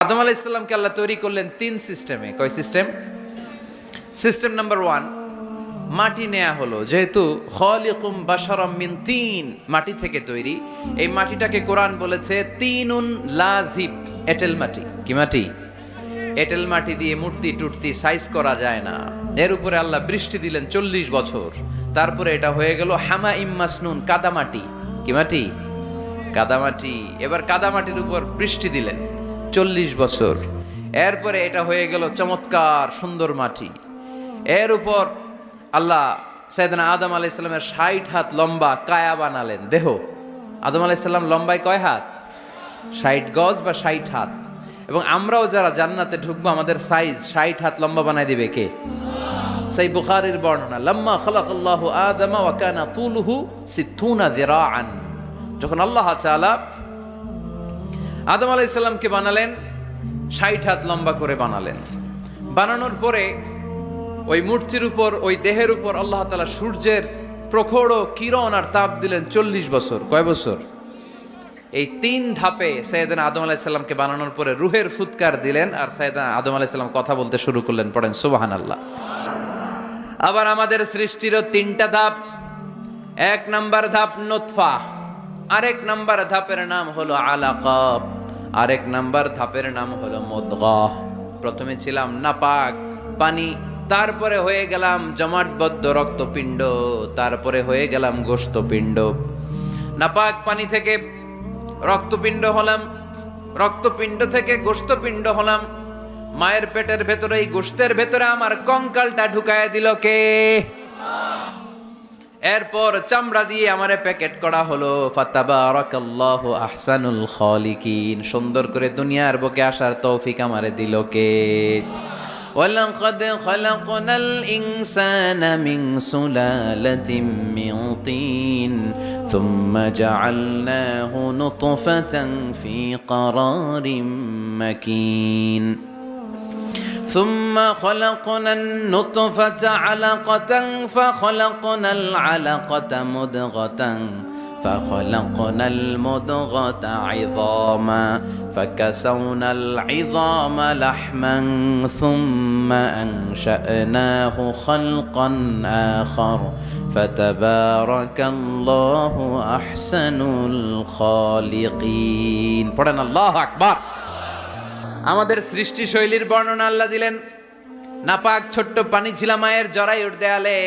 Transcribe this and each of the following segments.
আদম আলাইহিস সালামকে আল্লাহ তৈরি করলেন তিন সিস্টেমে। কয় সিস্টেম? সিস্টেম নাম্বার 1, মাটি নেয়া হলো। যেহেতু খালিকুম বাশারাম মিন তিন, মাটি থেকে তৈরি, এই মাটিটাকে কোরআন বলেছে তিনুন লাজিব, এঁটেল মাটি। কি মাটি? এঁটেল মাটি দিয়ে মূর্তি টুর্তি সাইজ করা যায় না। এর উপরে আল্লাহ বৃষ্টি দিলেন 40 বছর, তারপরে এটা হয়ে গেল হামা ইম্মাসনুন, কাদামাটি। কি মাটি? কাদামাটি। এবার কাদামাটির উপর বৃষ্টি দিলেন 40 বছর, এরপরে এটা হয়ে গেল চমৎকার সুন্দর মাটি। এর উপর আল্লাহ সাইয়েদনা আদম আলাইহিস সালামের 60 হাত লম্বা কায়া বানালেন, দেহ। আদম আলাইহিস সালাম লম্বায় কয় হাত? 60 গজ বা 60 হাত। এবং আমরাও যারা জান্নাতে ঢুকবো আমাদের সাইজ 60 হাত লম্বা বানায় দিবে কে? সেই বুখারীর বর্ণনা, লাম্মা খালাকাল্লাহু আদামা ওয়া কানা তুলুহু 60 যিরাআন। যখন আল্লাহ তাআলা আদম আলাইহিস সালামকে বানালেন 60 হাত লম্বা করে বানালেন। বানানোর পরে ওই মূর্তির উপর, ওই দেহের উপর আল্লাহ তাআলা সূর্যের প্রখর কিরণ আর তাপ দিলেন 40 বছর। কয় বছর? এই 3 ধাপে সাইয়েদনা আদম আলাইহিস সালামকে বানানোর পরে রূহের ফুৎকার দিলেন, আর সাইয়েদনা আদম আলাইহিস সালাম কথা বলতে শুরু করলেন। পড়েন সুবহানাল্লাহ। আবার আমাদের সৃষ্টিরও 3টা ধাপ। 1 নাম্বার ধাপ নুতফা, আরেক নাম্বার ধাপের নাম হলো আলাকা, আরেক নাম্বার ধাপের নাম হলো মুদগাহ। প্রথমে ছিলাম নাপাক পানি, তারপরে হয়ে গেলাম জমাটবদ্ধ রক্তপিণ্ড, তারপরে হয়ে গেলাম গোশতপিণ্ড। নাপাক পানি থেকে রক্তপিণ্ড হলাম, রক্তপিণ্ড থেকে গোশতপিণ্ড হলাম। মায়ের পেটের ভেতরে, এই গোশতের ভেতরে আমার কঙ্কালটা ঢুকায় দিল কে? এরপর চামড়া দিয়ে আমারে প্যাকেট করা হলো। ফাতাবারাকাল্লাহু আহসানুল খালিকিন। সুন্দর করে দুনিয়ার বুকে আসার তৌফিক আমারে দিল কে? ওয়ালাকাদ খালাকনাল ইনসানা মিন সুলালাতিন মিন তিন সুম্মা জাআলনাহু নুতফাতান ফি ক্বারারিম মাকিন ثم خلقنا النطفة علقة فخلقنا العلقة مضغة فخلقنا المضغة عظاما فكسونا العظام لحما ثم أنشأناه خلقا آخر فتبارك الله أحسن الخالقين. পড়েন আল্লাহু আকবার। আমাদের সৃষ্টি শৈলীর বর্ণনা আল্লাহ দিলেন। নাপাক ছোট্ট পানি ছিল মায়ের জরায়ুর দেয়ালে,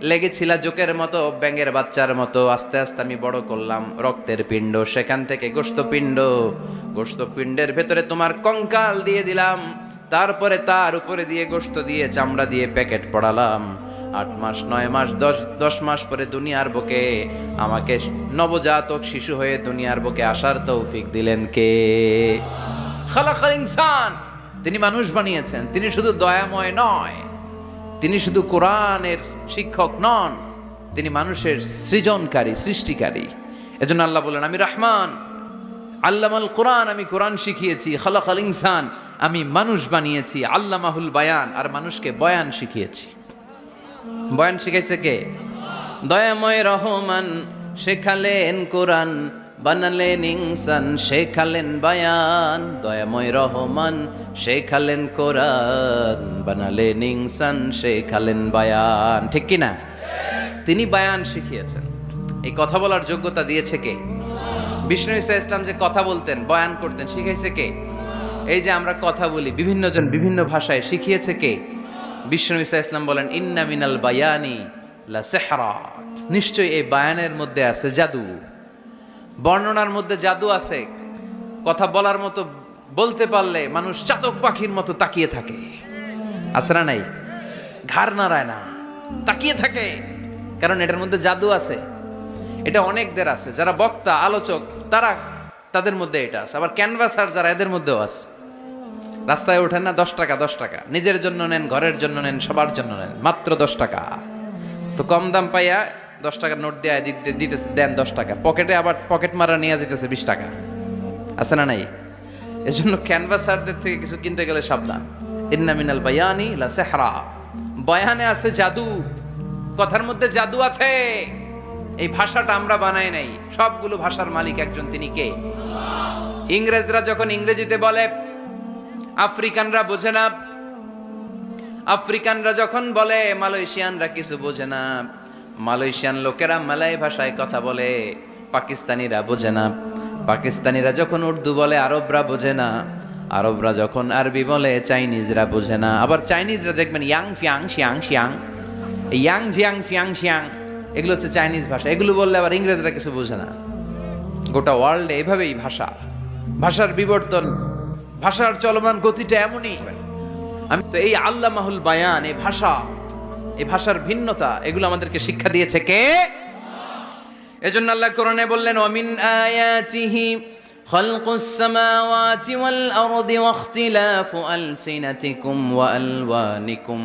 লেগেছিল জোকের মতো, ব্যাঙের বাচ্চার মতো। আস্তে আস্তে আমি বড় করলাম রক্তের পিণ্ড, সেখান থেকে গোশতপিণ্ড, গোশতপিণ্ডের ভেতরে তোমার কঙ্কাল দিয়ে দিলাম, তারপরে তার উপরে দিয়ে গোশত দিয়ে চামড়া দিয়ে প্যাকেট পড়ালাম। 8 মাস 9 মাস 10 মাস পরে দুনিয়ার বুকে আমাকে নবজাতক শিশু হয়ে দুনিয়ার বুকে আসার তৌফিক দিলেন কে? খালাকাল ইনসান। তিনি মানুষ বানিয়েছেন। তিনি শুধু দয়াময় নয়, তিনি শুধু কোরআনের শিক্ষক নন, তিনি মানুষের সৃজনকারী, সৃষ্টিকারী। এজন্য আল্লাহ বলেন, আমি রহমান, আল্লামাল কোরআন, আমি কোরআন শিখিয়েছি। খালাকাল ইনসান, আমি মানুষ বানিয়েছি। আল্লামাহুল বায়ান, আর মানুষকে বয়ান শিখিয়েছি। বয়ান শিখাইছে কে? দয়াময় রহমান শেখালেন কোরআন, বানালেন ইনসান, শেখালেন বায়ান। দয়াময় রহমান শেখালেন কোরআন, বানালেন ইনসান, শেখালেন বায়ান। ঠিক কি না? তিনি বায়ান শিখিয়েছেন। এই কথা বলার যোগ্যতা দিয়েছে কে? বিষ্ণু ঈসা ইসলাম যে কথা বলতেন, বয়ান করতেন, শিখাইছে কে? এই যে আমরা কথা বলি, বিভিন্ন জন বিভিন্ন ভাষায়, শিখিয়েছে কে? বিষ্ণু ঈসা ইসলাম বলেন, ইন্না মিনাল বায়ানি লা সিহরা। নিশ্চয়ই এই বায়ানের মধ্যে আছে জাদু, বর্ণনার মধ্যে জাদু আছে। কথা বলার মতো, বলতে পারলে মানুষ চাতক পাখির মতো তাকিয়ে থাকে। আছে না নাই? ঘাড় নাড়ায় না, তাকিয়ে থাকে, কারণ এটার মধ্যে জাদু আছে। এটা অনেকদের আছে, যারা বক্তা আলোচক তাদের মধ্যে এটা আছে। আবার ক্যানভাসার যারা, এদের মধ্যেও আছে। রাস্তায় ওঠেন না 10 টাকা 10 টাকা, নিজের জন্য নেন, ঘরের জন্য নেন, সবার জন্য নেন, মাত্র 10 টাকা। তো কম দাম পাইয়া 10 টাকার নোট দিয়ে দিতেছে, দেন 10 টাকা, পকেটে আবার পকেট মারা নিয়ে যেতেছে 20 টাকা। আছে না নাই? এজন্য ক্যানভাসারদের থেকে কিছু কিনতে গেলে সাবধান। ইন্না মিনাল বায়ানি লা সিহরা। বয়ানে আছে জাদু, কথার মধ্যে জাদু আছে। এই ভাষাটা আমরা বানাই নাই, সবগুলো ভাষার মালিক একজন, তিনি কে? ইংরেজরা যখন ইংরেজিতে বলে আফ্রিকানরা বোঝে না। আফ্রিকানরা যখন বলে মালয়েশিয়ানরা কিছু বোঝে না, মালয়েশিয়ান লোকেরা মালয় ভাষায় কথা বলে, পাকিস্তানিরা বোঝে না। পাকিস্তানিরা যখন উর্দু বলে আরবরা বোঝে না, আরবরা যখন আরবি বলে চাইনিজরা বোঝে না। আবার চাইনিজরা দেখবেন ইয়াং ফিয়াং শিয়াং শিয়াং, ইয়াং জিয়াং ফিয়াং শিয়াং, এগুলো হচ্ছে চাইনিজ ভাষা। এগুলো বললে আবার ইংরেজরা কিছু বোঝে না। গোটা ওয়ার্ল্ডে এভাবেই ভাষার বিবর্তন, ভাষার চলমান গতিটা এমনই। আমি তো এই আল্লামাহুল বায়ান, এই ভাষার ভিন্নতা, এগুলো আমাদেরকে শিক্ষা দিয়েছে কে? এজন্য আল্লাহ কোরআনে বললেন, ওয়ামিন আয়াতিহি খালকুস সামাওয়াতি ওয়াল আরদি ওয়াখতিলাফু আলসিনাতিকুম ওয়া আলওয়ানিকুম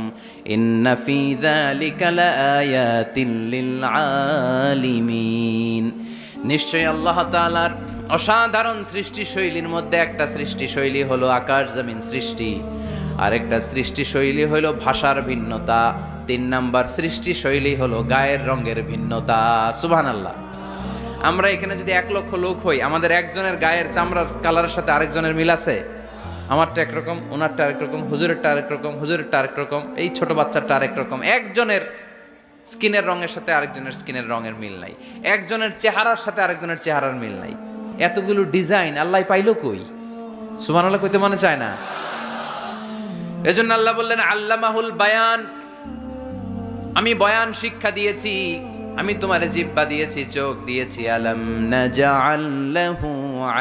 ইন্না ফি যালিকা লাআয়াতিন লিল আলিমিন। নিশ্চয়ই আল্লাহ তাআলার অসাধারণ সৃষ্টিশৈলীর মধ্যে একটা সৃষ্টিশৈলী হলো আকাশ জমিন সৃষ্টি, আরেকটা সৃষ্টিশৈলী হলো ভাষার ভিন্নতা, 3 নাম্বার সৃষ্টিশৈলী হলো গায়ের রঙের ভিন্নতা। সুবহানাল্লাহ। আমরা এখানে যদি 1 লক্ষ লোক হই, আমাদের একজনের গায়ের চামড়ার কালারের সাথে আরেকজনের মিল আছে? আমারটা একরকম, ওনারটা আরেক রকম, হুজুরেরটা আরেক রকম, হুজুরেরটা আরেক রকম, এই ছোট বাচ্চাটা আরেক রকম। একজনের স্কিনের রঙের সাথে আরেকজনের স্কিনের রঙের মিল নাই, একজনের চেহারার সাথে আরেকজনের চেহারার মিল নাই। এতগুলো ডিজাইন আল্লাহ পাইলো কই? সুবহানাল্লাহ কইতে মনে চায় না? এজন্য আল্লাহ বললেন আল্লামাহুল বায়ান, আমি বয়ান শিক্ষা দিয়েছি, আমি তোমারে জিহ্বা দিয়েছি, চোখ দিয়েছি। আলাম নাজআল লাহু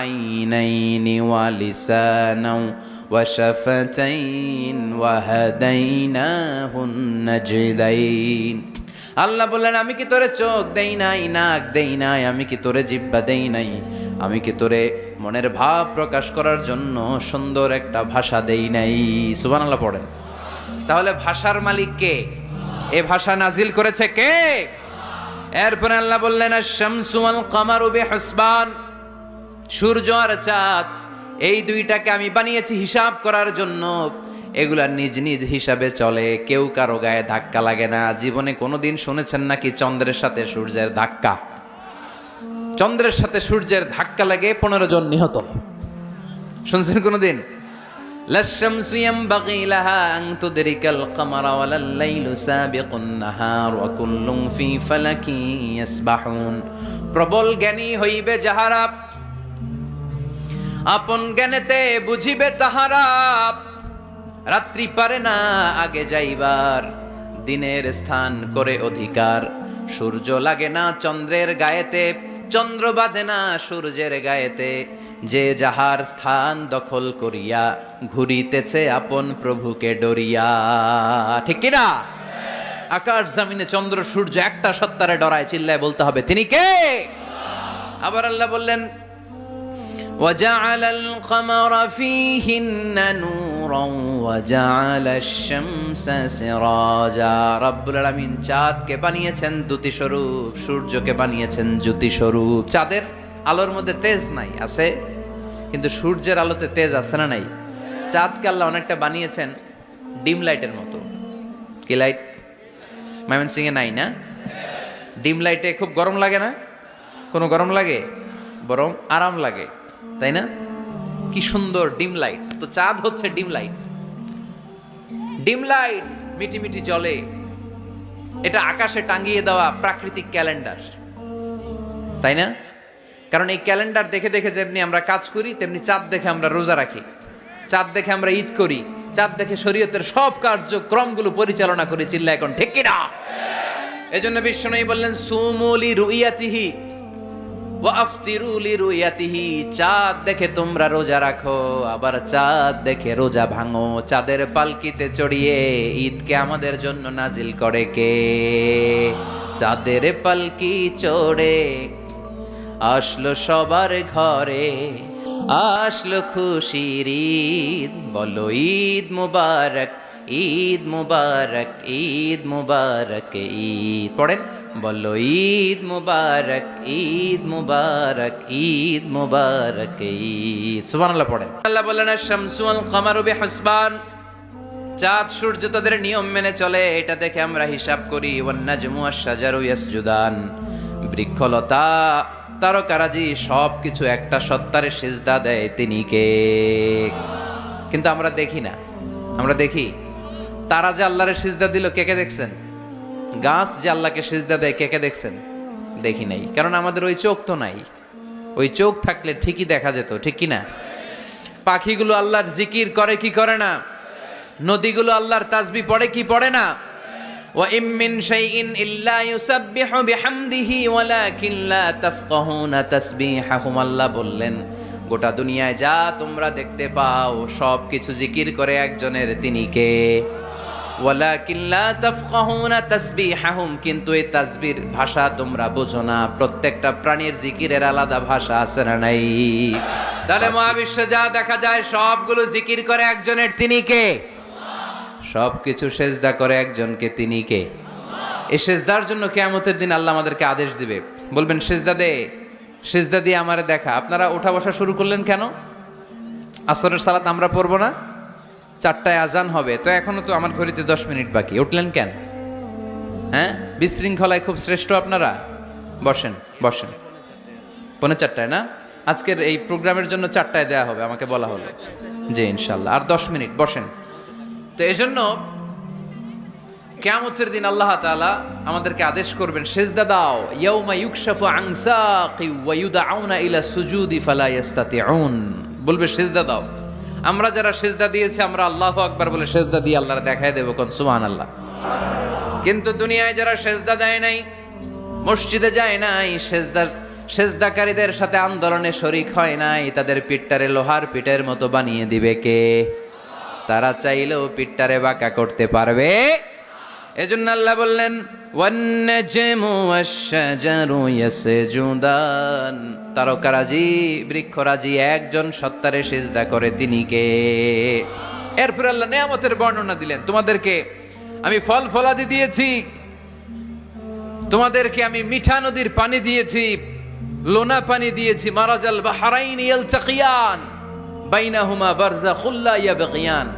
আইনাইনি ওয়া লিসানাও ওয়া শাফাতাইন ওয়া হাদাইনাহুন নাজদাইন। আল্লাহ বললেন, আমি কি তোরে চোখ দেই নাই, নাক দেই নাই, আমি কি তোরে জিহ্বা দেই নাই, আমি কি তোরে মনের ভাব প্রকাশ করার জন্য সুন্দর একটা ভাষা দেই নাই? সুবহানাল্লাহ পড়েন। তাহলে ভাষার মালিক কে? এ ভাষা নাজিল করেছে কে? এরপরে আল্লাহ বললেন, আশ-শামসু ওয়াল কামারু বিহুসবান, সূর্য আর চাঁদ এই দুইটাকে আমি বানিয়েছি হিসাব করার জন্য। এগুলা নিজ নিজ হিসাবে চলে, কেউ কারো গায়ে ধাক্কা লাগে না। জীবনে কোনোদিন শুনেছেন নাকি চন্দ্রের সাথে সূর্যের ধাক্কা? চন্দ্রের সাথে সূর্যের ধাক্কা লাগে 15 জন নিহত। শুনছেন কোনোদিন? লাশ-শামসু ইয়ানবাগি লাহা আন তুদরিকাল কামারা ওয়ালাল লাইলু সাবিকুন নাহার ওয়া কুল্লুন ফি ফালাকি ইয়াসবাহুন। প্রবল জ্ঞানী হইবে যাহারা, আপন জ্ঞানেতে বুঝিবে তাহারা। রাত্রি পারে না আগে যাইবার, দিনের স্থান করে অধিকার। সূর্য লাগে না চন্দ্রের গায়েতে, চন্দ্র বাঁধে না সূর্যের গায়েতে। যে যাহার স্থান দখল করিয়া ঘুরিতেছে আপন প্রভুকে ডরিয়া। ঠিক কিনা? আকাশ জমিনে চন্দ্র সূর্য একটা সত্তারে ডরায়, চিল্লায় বলতে হবে তিনি কে? আবার আল্লাহ বললেন, وَجَعَلَ الْقَمَرَ فِيهِنَّ نُورًا وَجَعَلَ الشَّمْسَ سِرَاجًا। রব্বুল আলামিন চাঁদকে বানিয়েছেন দ্যুতি স্বরূপ, সূর্যকে বানিয়েছেন জ্যোতি স্বরূপ। চাঁদের আলোর মধ্যে তেজ নাই, আছে, কিন্তু সূর্যের আলোতে তেজ আছে না নাই? চাঁদকে আল্লাহ অনেকটা বানিয়েছেন ডিম লাইটের মতো। কি লাইট? ময়মনসিংহে নাই না? ডিম লাইটে খুব গরম লাগে না? কোনো গরম লাগে? বরং আরাম লাগে, তাই না? কি সুন্দর ডিম লাইট। তো চাঁদ হচ্ছে ডিম লাইট। ডিম লাইট মিটি মিটি জ্বলে, এটা আকাশে টাঙিয়ে দেওয়া প্রাকৃতিক ক্যালেন্ডার, তাই না? কারণ এই ক্যালেন্ডার দেখে দেখে যেমনি আমরা কাজ করি, তেমনি চাঁদ দেখে আমরা রোজা রাখি, চাঁদ দেখে আমরা ঈদ করি, চাঁদ দেখে শরীয়তের সব কার্যক্রমগুলো পরিচালনা করি। চিল্লা এখন ঠিক কিনা? এজন্য বিশ্বনবী বললেন, সুমু লিরুইয়াতিহি ওয়া আফতিরু লিরুইয়াতিহি। চাঁদ দেখে তোমরা রোজা রাখো, আবার চাঁদ দেখে রোজা ভাঙো। চাঁদের পালকিতে চড়িয়ে ঈদকে আমাদের জন্য নাজিল করে কে? চাঁদের পালকি চড়ে আসলো সবার ঘরে, আসলো খুশির ঈদ। বলো ঈদ মুবারক, ঈদ মুবারক, ঈদ মুবারক, ঈদ। পড়েন, বলো ঈদ মুবারক, ঈদ মুবারক, ঈদ মুবারক, ঈদ। সুবহানাল্লাহ পড়েন। আল্লাহ বললেন, আশ-শামসু ওয়াল কামারু বিহুসবান, চাঁদ সূর্য তাদের নিয়ম মেনে চলে, এটা দেখে আমরা হিসাব করি। ওয়ান নাজমু ওয়াশ-শাজারু ইয়াসজুদান, বৃক্ষলতা তারকারাজি সবকিছু একটা সত্তারে সিজদা দেয়। তিনি কে? কিন্তু আমরা দেখি না। আমরা দেখি তারা যে আল্লাহরে সিজদা দিল, কে কে দেখছেন? গাছ যে আল্লাহকে সিজদা দেয়, কে কে দেখছেন? দেখি নাই, কারণ আমাদের ওই চোখ তো নাই। ওই চোখ থাকলে ঠিকই দেখা যেত, ঠিক কি না? পাখিগুলো আল্লাহর জিকির করে কি করে না? নদীগুলো আল্লাহর তাসবিহ পড়ে কি পড়ে না? ওয়া ইম মিন শাইইন ইল্লা ইউসাব্বিহু বিহামদিহি ওয়ালাকিন লা তাফকাহুনা তাসবিহাহুম। আল্লাহ বললেন, গোটা দুনিয়ায় যা তোমরা দেখতে পাও সব কিছু জিকির করে একজনের, তিনি কে? ওয়ালাকিন লা তাফকাহুনা তাসবিহাহুম, কিন্তু এই তাসবির ভাষা তোমরা বোঝো না। প্রত্যেকটা প্রাণীর জিকিরের আলাদা ভাষা আছে না নাই? তাহলে মহাবিশ্বে যা দেখা যায় সবগুলো জিকির করে একজনের, তিনি কে? সবকিছু সেজদা করে একজনকে, তিনি কে? এই সেজদার জন্য কিয়ামতের দিন আল্লাহ আমাদেরকে আদেশ দিবে, বলবেন সেজদা দে, সেজদা দিয়ে আমারে দেখা। আপনারা ওঠা বসা শুরু করলেন কেন? আসরের সালাত আমরা পড়বো না? 4টায় আজান হবে, তো এখনো তো আমার ঘড়িতে 10 মিনিট বাকি। উঠলেন কেন? হ্যাঁ, বিশৃঙ্খলায় খুব শ্রেষ্ঠ আপনারা। বসেন বসেন। 4:45 না? আজকের এই প্রোগ্রামের জন্য 4টায় দেয়া হবে, আমাকে বলা হলো। জি ইনশাল্লাহ, আর 10 মিনিট বসেন। তো এজন্য কিয়ামতের দিন আল্লাহ তাআলা আমাদেরকে আদেশ করবেন, সেজদা দাও। ইয়াউমা ইউকশাফু আন সাকি ওয়া ইউদআউনা ইলা সুজুদি ফালা ইস্তাতিউন। বলবে সেজদা দাও। আমরা যারা সেজদা দিয়েছি, আমরা আল্লাহু আকবার বলে সেজদা দিয়ে আল্লাহর দেখায় দেব, কোন সুবহানাল্লাহ। কিন্তু দুনিয়ায় যারা সেজদা দেয় নাই, মসজিদে যায় নাই, সেজদাকারীদের সাথে আন্দোলনে শরীক হয় নাই, তাদের পিঠটারে লোহার পিঠের মতো বানিয়ে দিবে কে? তারা চাইলেও পিঠটারে বাঁকা করতে পারবে। এজন্য আল্লাহ বললেন, ওয়ান-নাজমু ওয়াশ-শাজারু ইয়াসজুদান। তারকারাজি, বৃক্ষরাজি একজন সত্তারে সিজদা করে, তিনি কে? এরপর আল্লাহ নিয়ামতের বর্ণনা দিলেন, তোমাদেরকে আমি ফল ফলাদি দিয়েছি, তোমাদেরকে আমি মিঠা নদীর পানি দিয়েছি, লোনা পানি দিয়েছি। মারাজাল বাহরাইন ইয়ালতাকিয়ান বাইনাহুমা বারযাখুল লা ইয়াবগিয়ান।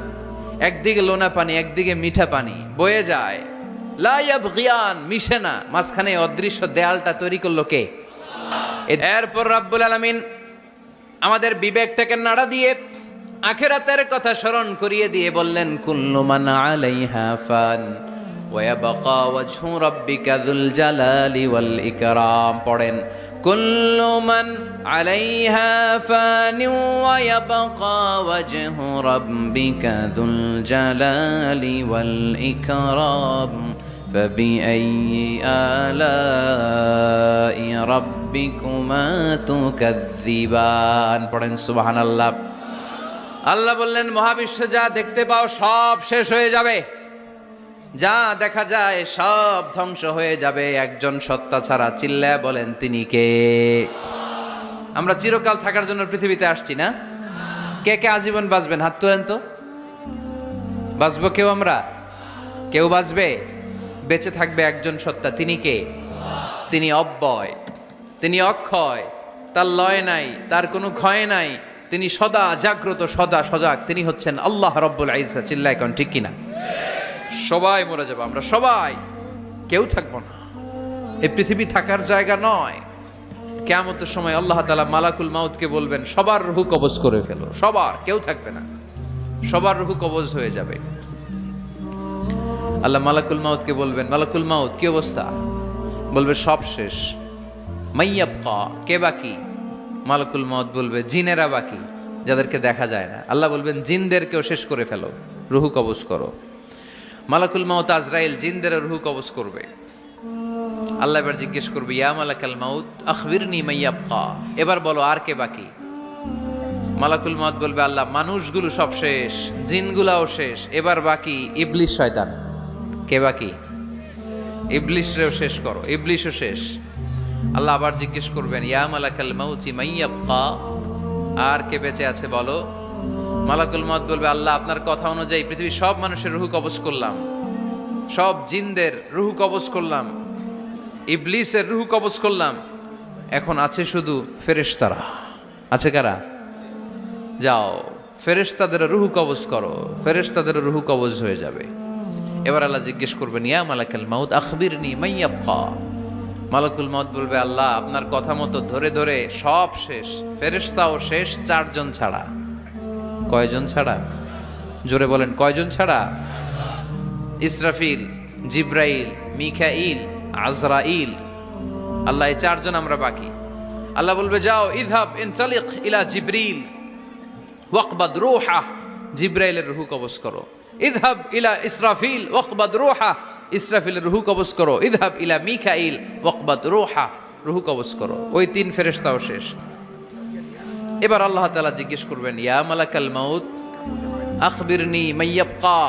একদিকে লোনা পানি, একদিকে মিঠা পানি বয়ে যায়। লা ইয়াবগিয়ান, মিশে না। মাঝখানে অদৃশ্য দেয়ালটা তৈরি করলো কে? এরপর রাব্বুল আলামিন আমাদের বিবেকটাকে নাড়া দিয়ে আখিরাতের কথা স্মরণ করিয়ে দিয়ে বললেন, কুল্লু মান আলাইহা ফান ওয়া ইয়াবকা ওয়াজহু রাব্বিকা যুল জালালি ওয়াল ইকরাম। পড়েন, কুল্লু মান আলাইহা ফান ওয়া ইয়াবকা ওয়াজহু রাব্বিকা যুল জালালি ওয়াল ইকরাম ফাবিআইয়ি আলাই রাব্বিকুমা তুকাযযিবান। পড়েন সুবহানাল্লাহ। আল্লাহ বললেন, মহাবিশ্বে যা দেখতে পাও সব শেষ হয়ে যাবে, যা দেখা যায় সব ধ্বংস হয়ে যাবে একজন সত্তা ছাড়া। চিল্লায় বলেন, তিনি কে? আমরা চিরকাল থাকার জন্য পৃথিবীতে আসছি না? কে কে আজীবন বাঁচবেন? হাত তোলেন তো। বাঁচবো কেউ? আমরা কেউ বাঁচবে? বেঁচে থাকবে একজন সত্তা, তিনি কে? তিনি অব্যয়, তিনি অক্ষয়, তার লয় নাই, তার কোনো ক্ষয় নাই, তিনি সদা জাগ্রত, সদা সজাগ। তিনি হচ্ছেন আল্লাহ রব্বুল ইজ্জত। চিল্লায় কোন ঠিক কিনা? সবাই মরে যাবো আমরা, সবাই, কেউ থাকবো না। এই পৃথিবী থাকার জায়গা নয়। কিয়ামতের সময় আল্লাহ তাআলা মালাকুল মাউতকে বলবেন, সবার রূহ কবজ করে ফেলো, সবার, কেউ থাকবে না, সবার রূহ কবজ হয়ে যাবে। আল্লাহ মালাকুল মাউতকে বলবেন, মালাকুল মাউত কি অবস্থা? বলবে সব শেষ। মাইয়াবকা, কে বাকি? মালাকুল মাউত বলবে জিনেরা বাকি, যাদেরকে দেখা যায় না। আল্লাহ বলবেন জিনদেরকেও শেষ করে ফেলো, রূহ কবজ করো। মালাকুল মাউত আজরাইল জিনদের রূহ কবজ করবে। আল্লাহ এবার জিজ্ঞেস করবে, ইয়া মালাকাল মাউত আখবিরনি মাইয়াবকা, এবার বলো আর কে বাকি? মালাকুল মাউত বলবে, আল্লাহ মানুষগুলো সব শেষ, জিনগুলাও শেষ, এবার বাকি ইবলিস শয়তান। কে বাকি? ইবলিসরেও শেষ করো, ইবলিসও শেষ। আল্লাহ আবার জিজ্ঞেস করবেন, ইয়া মালাকাল মাউতি মাইয়াবকা, আর কে বেঁচে আছে বলো। মালাকুল মাউত বলবে, আল্লাহ আপনার কথা অনুযায়ী পৃথিবীর সব মানুষের রূহ কবজ করলাম, সব জিনদের রূহ কবজ করলাম, ইবলিসের রূহ কবজ করলাম, এখন আছে শুধু ফেরেশতারা। আছে কারা? যাও ফেরেশতাদের রূহ কবজ করো, ফেরেশতাদের রূহ কবজ হয়ে যাবে। এবার আল্লাহ জিজ্ঞেস করবেন, ইয়া মালাকাল মাউত আখবিরনি মাইয়াবকা। মালাকুল মাউত বলবে, আল্লাহ আপনার কথা মতো ধরে ধরে সব শেষ, ফেরেশতাও শেষ, 4 জন ছাড়া। কয়জন ছাড়া? জোরে বলেন কয়জন ছাড়া? ইসরাফিল, জিব্রাইল, মিকাইল, আজরাইল, আল্লাহ এই চারজন আমরা বাকি। আল্লাহ বলবে যাও ইযহাব ইনতালিক ইলা জিবরিল ওয়াকবাদ রূহা, জিব্রাইলের রূহ কবজ করো। ইযহাব ইলা ইসরাফিল ওয়াকবাদ রূহা, ইসরাফিলের রূহ কবজ করো। ইযহাব ইলা মিকাইল ওয়াকবাদ রূহা, রূহ কবজ করো। ওই তিন ফেরেশতাও শেষ। এবার আল্লাহ তাআলা জিজ্ঞেস করবেন ইয়া মালাকাল মাউত আখবিরনি মাইয়াবকা,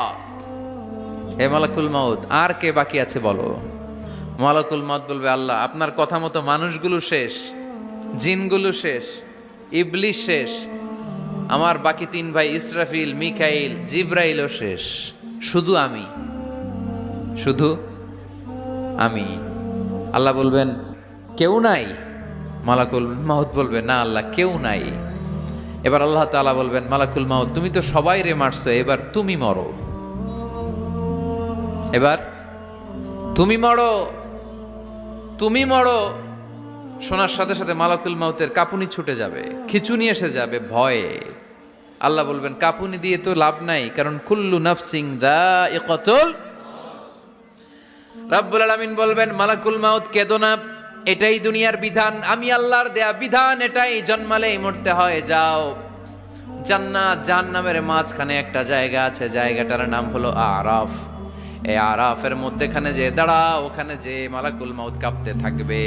হে মালাকুল মাউত আর কে বাকি আছে বলো। মালাকুল মাউত বলবে আল্লাহ আপনার কথা মতো মানুষগুলো শেষ, জিনগুলো শেষ, ইবলিস শেষ, আমার বাকি তিন ভাই ইসরাফিল, মিকাইল, জিব্রাইলও শেষ, শুধু আমি, শুধু আমি। আল্লাহ বলবেন কেউ নাই? মালাকুল মাউত বলবে না আল্লাহ কেউ নাই। এবার আল্লাহ তাআলা বলবেন মালাকুল মাউত তুমি তো সবাই রে মারছো, এবার তুমি মরো, এবার তুমি মরো, তুমি মরো। শোনার সাথে সাথে মালাকুল মাউতের কাঁপুনি ছুটে যাবে, খিচুনি এসে যাবে ভয়ে। আল্লাহ বলবেন কাঁপুনি দিয়ে তো লাভ নাই, কারণ কুল্লু নাফসিন যায়িকাতুল। রাব্বুল আলামিন বলবেন মালাকুল মাউত কেঁদো না, এটাই দুনিয়ার বিধান, আমি আল্লাহর দেয়া বিধান, এটাই জন্মালেই মরতে হয়। যাও জান্নাত জাহান্নামের মাঝখানে একটা জায়গা আছে, জায়গাটার নাম হলো আরাফ। এই আরাফের মধ্যেখানে যে দাঁড়াও, ওখানে যে মালাকুল মাউত কাঁপতে থাকবে।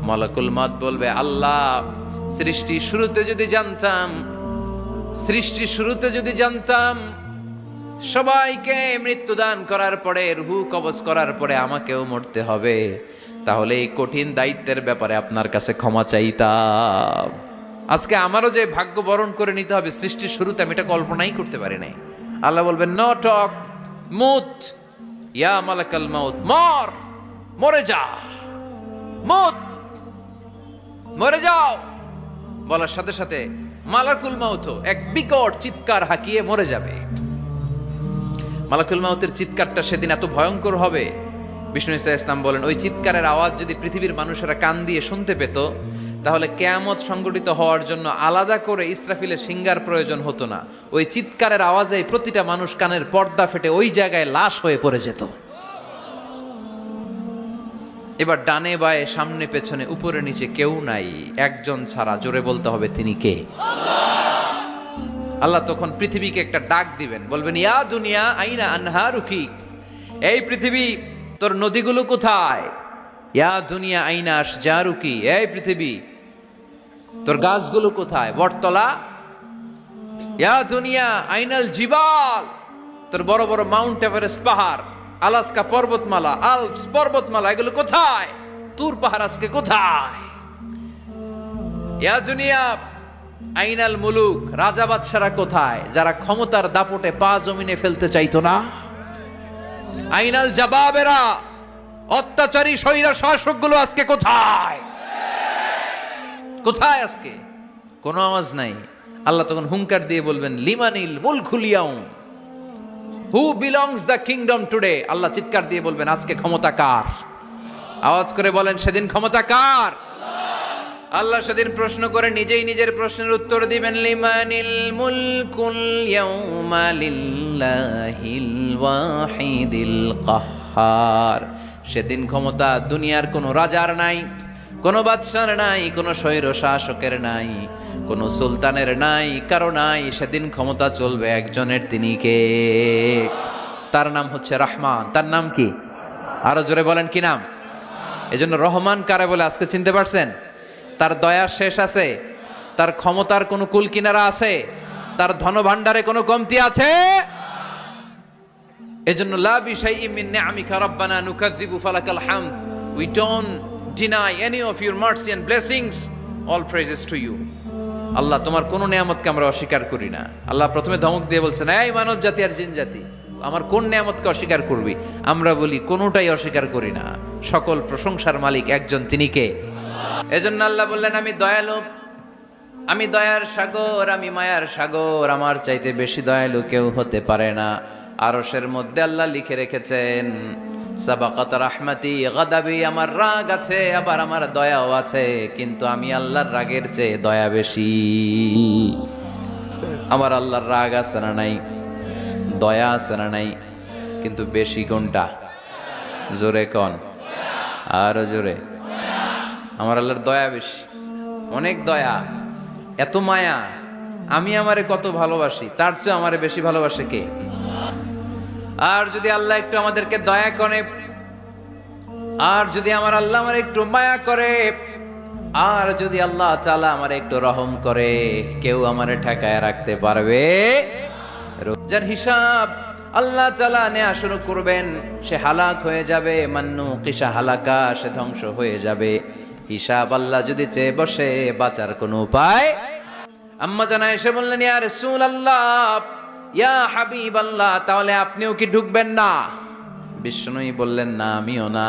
মালাকুল মাউত বলবে আল্লাহ সৃষ্টি শুরুতে যদি জানতাম, সৃষ্টি শুরুতে যদি জানতাম সবাইকে মৃত্যুদান করার পরে রূহ কবজ করার পরে আমাকেও মরতে হবে, তাহলে এই কঠিন দায়িত্বের ব্যাপারে আপনার কাছে ক্ষমা চাইতাম। আজকে আমারও যে ভাগ্য বরণ করে নিতে হবে সৃষ্টির শুরুতে, আমি এটা কল্পনাই করতে পারি নাই। আল্লাহ বলবেন নো টক, মুত ইয়া মালাকাল মাউত, মর, মরে যা, মুত, মরে যাও। বলার সাথে সাথে মালাকুল মাউত এক বিকট চিৎকার হাঁকিয়ে মরে যাবে। মালাকুল মাউতের চিৎকারটা সেদিন এত ভয়ঙ্কর হবে, বিষ্ণু ঈসা ইসলাম বলেন ওই চিৎকারের আওয়াজ যদি পৃথিবীর মানুষেরা কান দিয়ে শুনতে পেত, তাহলে কিয়ামত সংগঠিত হওয়ার জন্য আলাদা করে ইসরাফিলের সিঙ্গার প্রয়োজন হতো না। ওই চিৎকারের আওয়াজে প্রতিটা মানুষ কানের পর্দা ফেটে ওই জায়গায় লাশ হয়ে পড়ে যেত। এবার ডানে বায়ে সামনে পেছনে উপরে নিচে কেউ নাই, একজন ছাড়া। জোরে বলতে হবে তিনি কে? আল্লাহ তখন পৃথিবীকে একটা ডাক দিবেন, বলবেন ইয়া দুনিয়া আইনা আনহারুকি, এই পৃথিবী তোর নদীগুলো কোথায়? ইয়া দুনিয়া আইনা আশজারুকি, এই পৃথিবী তোর গাছগুলো কোথায়? বটতলা। ইয়া দুনিয়া আইনাল জিবাল, তোর বড় বড় মাউন্ট এভারেস্ট পাহাড়, আলাস্কা পর্বতমালা, আলপস পর্বতমালা, এগুলো কোথায়? তুর পাহাড় আজকে কোথায়? ইয়া দুনিয়া আইনাল মুলুক, রাজা বাদশারা কোথায়, যারা ক্ষমতার দাপটে পা জমিনে ফেলতে চাইতো না? আইনাল জাবাবেরা, অত্যাচারী স্বৈরা শাসকগুলো আজকে কোথায়? কোথায় আজকে? কোনো আওয়াজ নাই। আল্লাহ তখন হুঙ্কার দিয়ে বলবেন লিমানিল মুলকুল ইয়াউম, who belongs the kingdom today. আল্লাহ চিৎকার দিয়ে বলবেন আজকে ক্ষমতা কার? আওয়াজ করে বলেন সেদিন ক্ষমতা কার? আল্লাহ সেদিন প্রশ্ন করে নিজেই নিজের প্রশ্নের উত্তর দিবেন লিমানিল মুলকুল ইয়াউমা লিল্লাহিল ওয়াহিদিল কাহ্হার। সেদিন ক্ষমতা দুনিয়ার কোনো রাজার নাই, কোনো বাদশার নাই, কোনো স্বৈর শাসকের নাই, কোনো সুলতানের নাই, কারো নাই। সেদিন ক্ষমতা চলবে একজনের, তিনি কে? তার নাম হচ্ছে রহমান। তার নাম কি? আরো জোরে বলেন কি নাম? এজন্য রহমান কারে বলে আজকে চিনতে পারছেন? তার দয়ার শেষ আছে? তার ক্ষমতার কোনো কুল কিনারা আছে? তার ধনভাণ্ডারে কোনো কমতি আছে? এজন্য লা বিশাইইন মিন নিআমিকা রাব্বানা নুকাযযিবু ফালাকাল হামদ, we don't deny any of your mercy and blessings, all praises to you. আল্লাহ তোমার কোন নিয়ামতকে আমরা অস্বীকার করি না। আল্লাহ প্রথমে ধমক দিয়ে বলছেন এই মানব জাতি আর জিন জাতি, আমার কোন নিয়ামতকে অস্বীকার করবি? আমরা বলি কোনোটাই অস্বীকার করি না। সকল প্রশংসার মালিক একজন, তিনি কে? এজন্য আল্লাহ বললেন আমি দয়ালু, আমি দয়ার সাগর, আমি মায়ার সাগর, আমার চাইতে বেশি দয়ালু কেউ হতে পারে না। আরশের মধ্যে আল্লাহ লিখে রেখেছেন সাবাকাত রাহমাতি গাদাবি, আমার রাগ আছে আবার আমার দয়াও আছে, কিন্তু আমি আল্লাহর রাগের চেয়ে দয়া বেশি। আমার আল্লাহর রাগ আছে না নাই? দয়া আছে না নাই? কিন্তু বেশি কোনটা? জোরে কন, আরো জোরে। আমার আল্লাহর দয়া বেশি, অনেক দয়া, এত মায়া। আমি আমারে কত ভালোবাসি, তার চেয়ে আমারে বেশি ভালোবাসে কে? আর যদি আল্লাহ একটু আমাদেরকে দয়া করে, আর যদি আমার আল্লাহ আমার একটু মায়া করে, আর যদি আল্লাহ তাআলা আমার একটু রহম করে, কেউ আমারে ঠেকায় রাখতে পারবে? রোজার হিসাব আল্লাহ তাআলা নেয়া শুরু করবেন, সে হালাক হয়ে যাবে। মান্নু কিসা হালাকা, সে ধ্বংস হয়ে যাবে। হিসাব আল্লাহ যদি চেয়ে বসে, বাঁচার কোনো উপায়? আম্মা জানা এসে বললেন, ইয়া রাসূলুল্লাহ, ইয়া হাবিবাল্লাহ, তাহলে আপনিও কি ঢুকবেন না? বিশ্বনবী বললেন, না, আমিও না।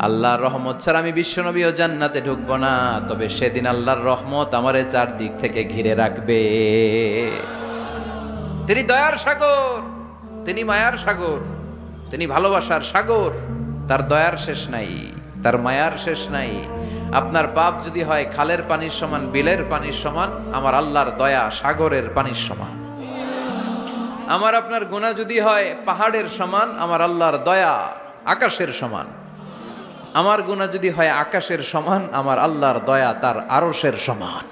আল্লাহর রহমত ছাড়া আমি বিশ্বনবীও জান্নাতে ঢুকবো না। তবে সেদিন আল্লাহর রহমত আমারে চারদিক থেকে ঘিরে রাখবে। তিনি দয়ার সাগর, তিনি মায়ার সাগর, তিনি ভালোবাসার সাগর। তার দয়ার শেষ নাই, তার মায়ার শেষ নাই। আপনার পাপ যদি হয় খালের পানির সমান, বিলের পানির সমান, আমার আল্লাহর দয়া সাগরের পানির সমান। আমার আপনার গুনাহ যদি হয় পাহাড়ের সমান, আমার আল্লাহর দয়া আকাশের সমান। আমার গুনাহ যদি হয় আকাশের সমান, আমার আল্লাহর দয়া তার আরশের সমান।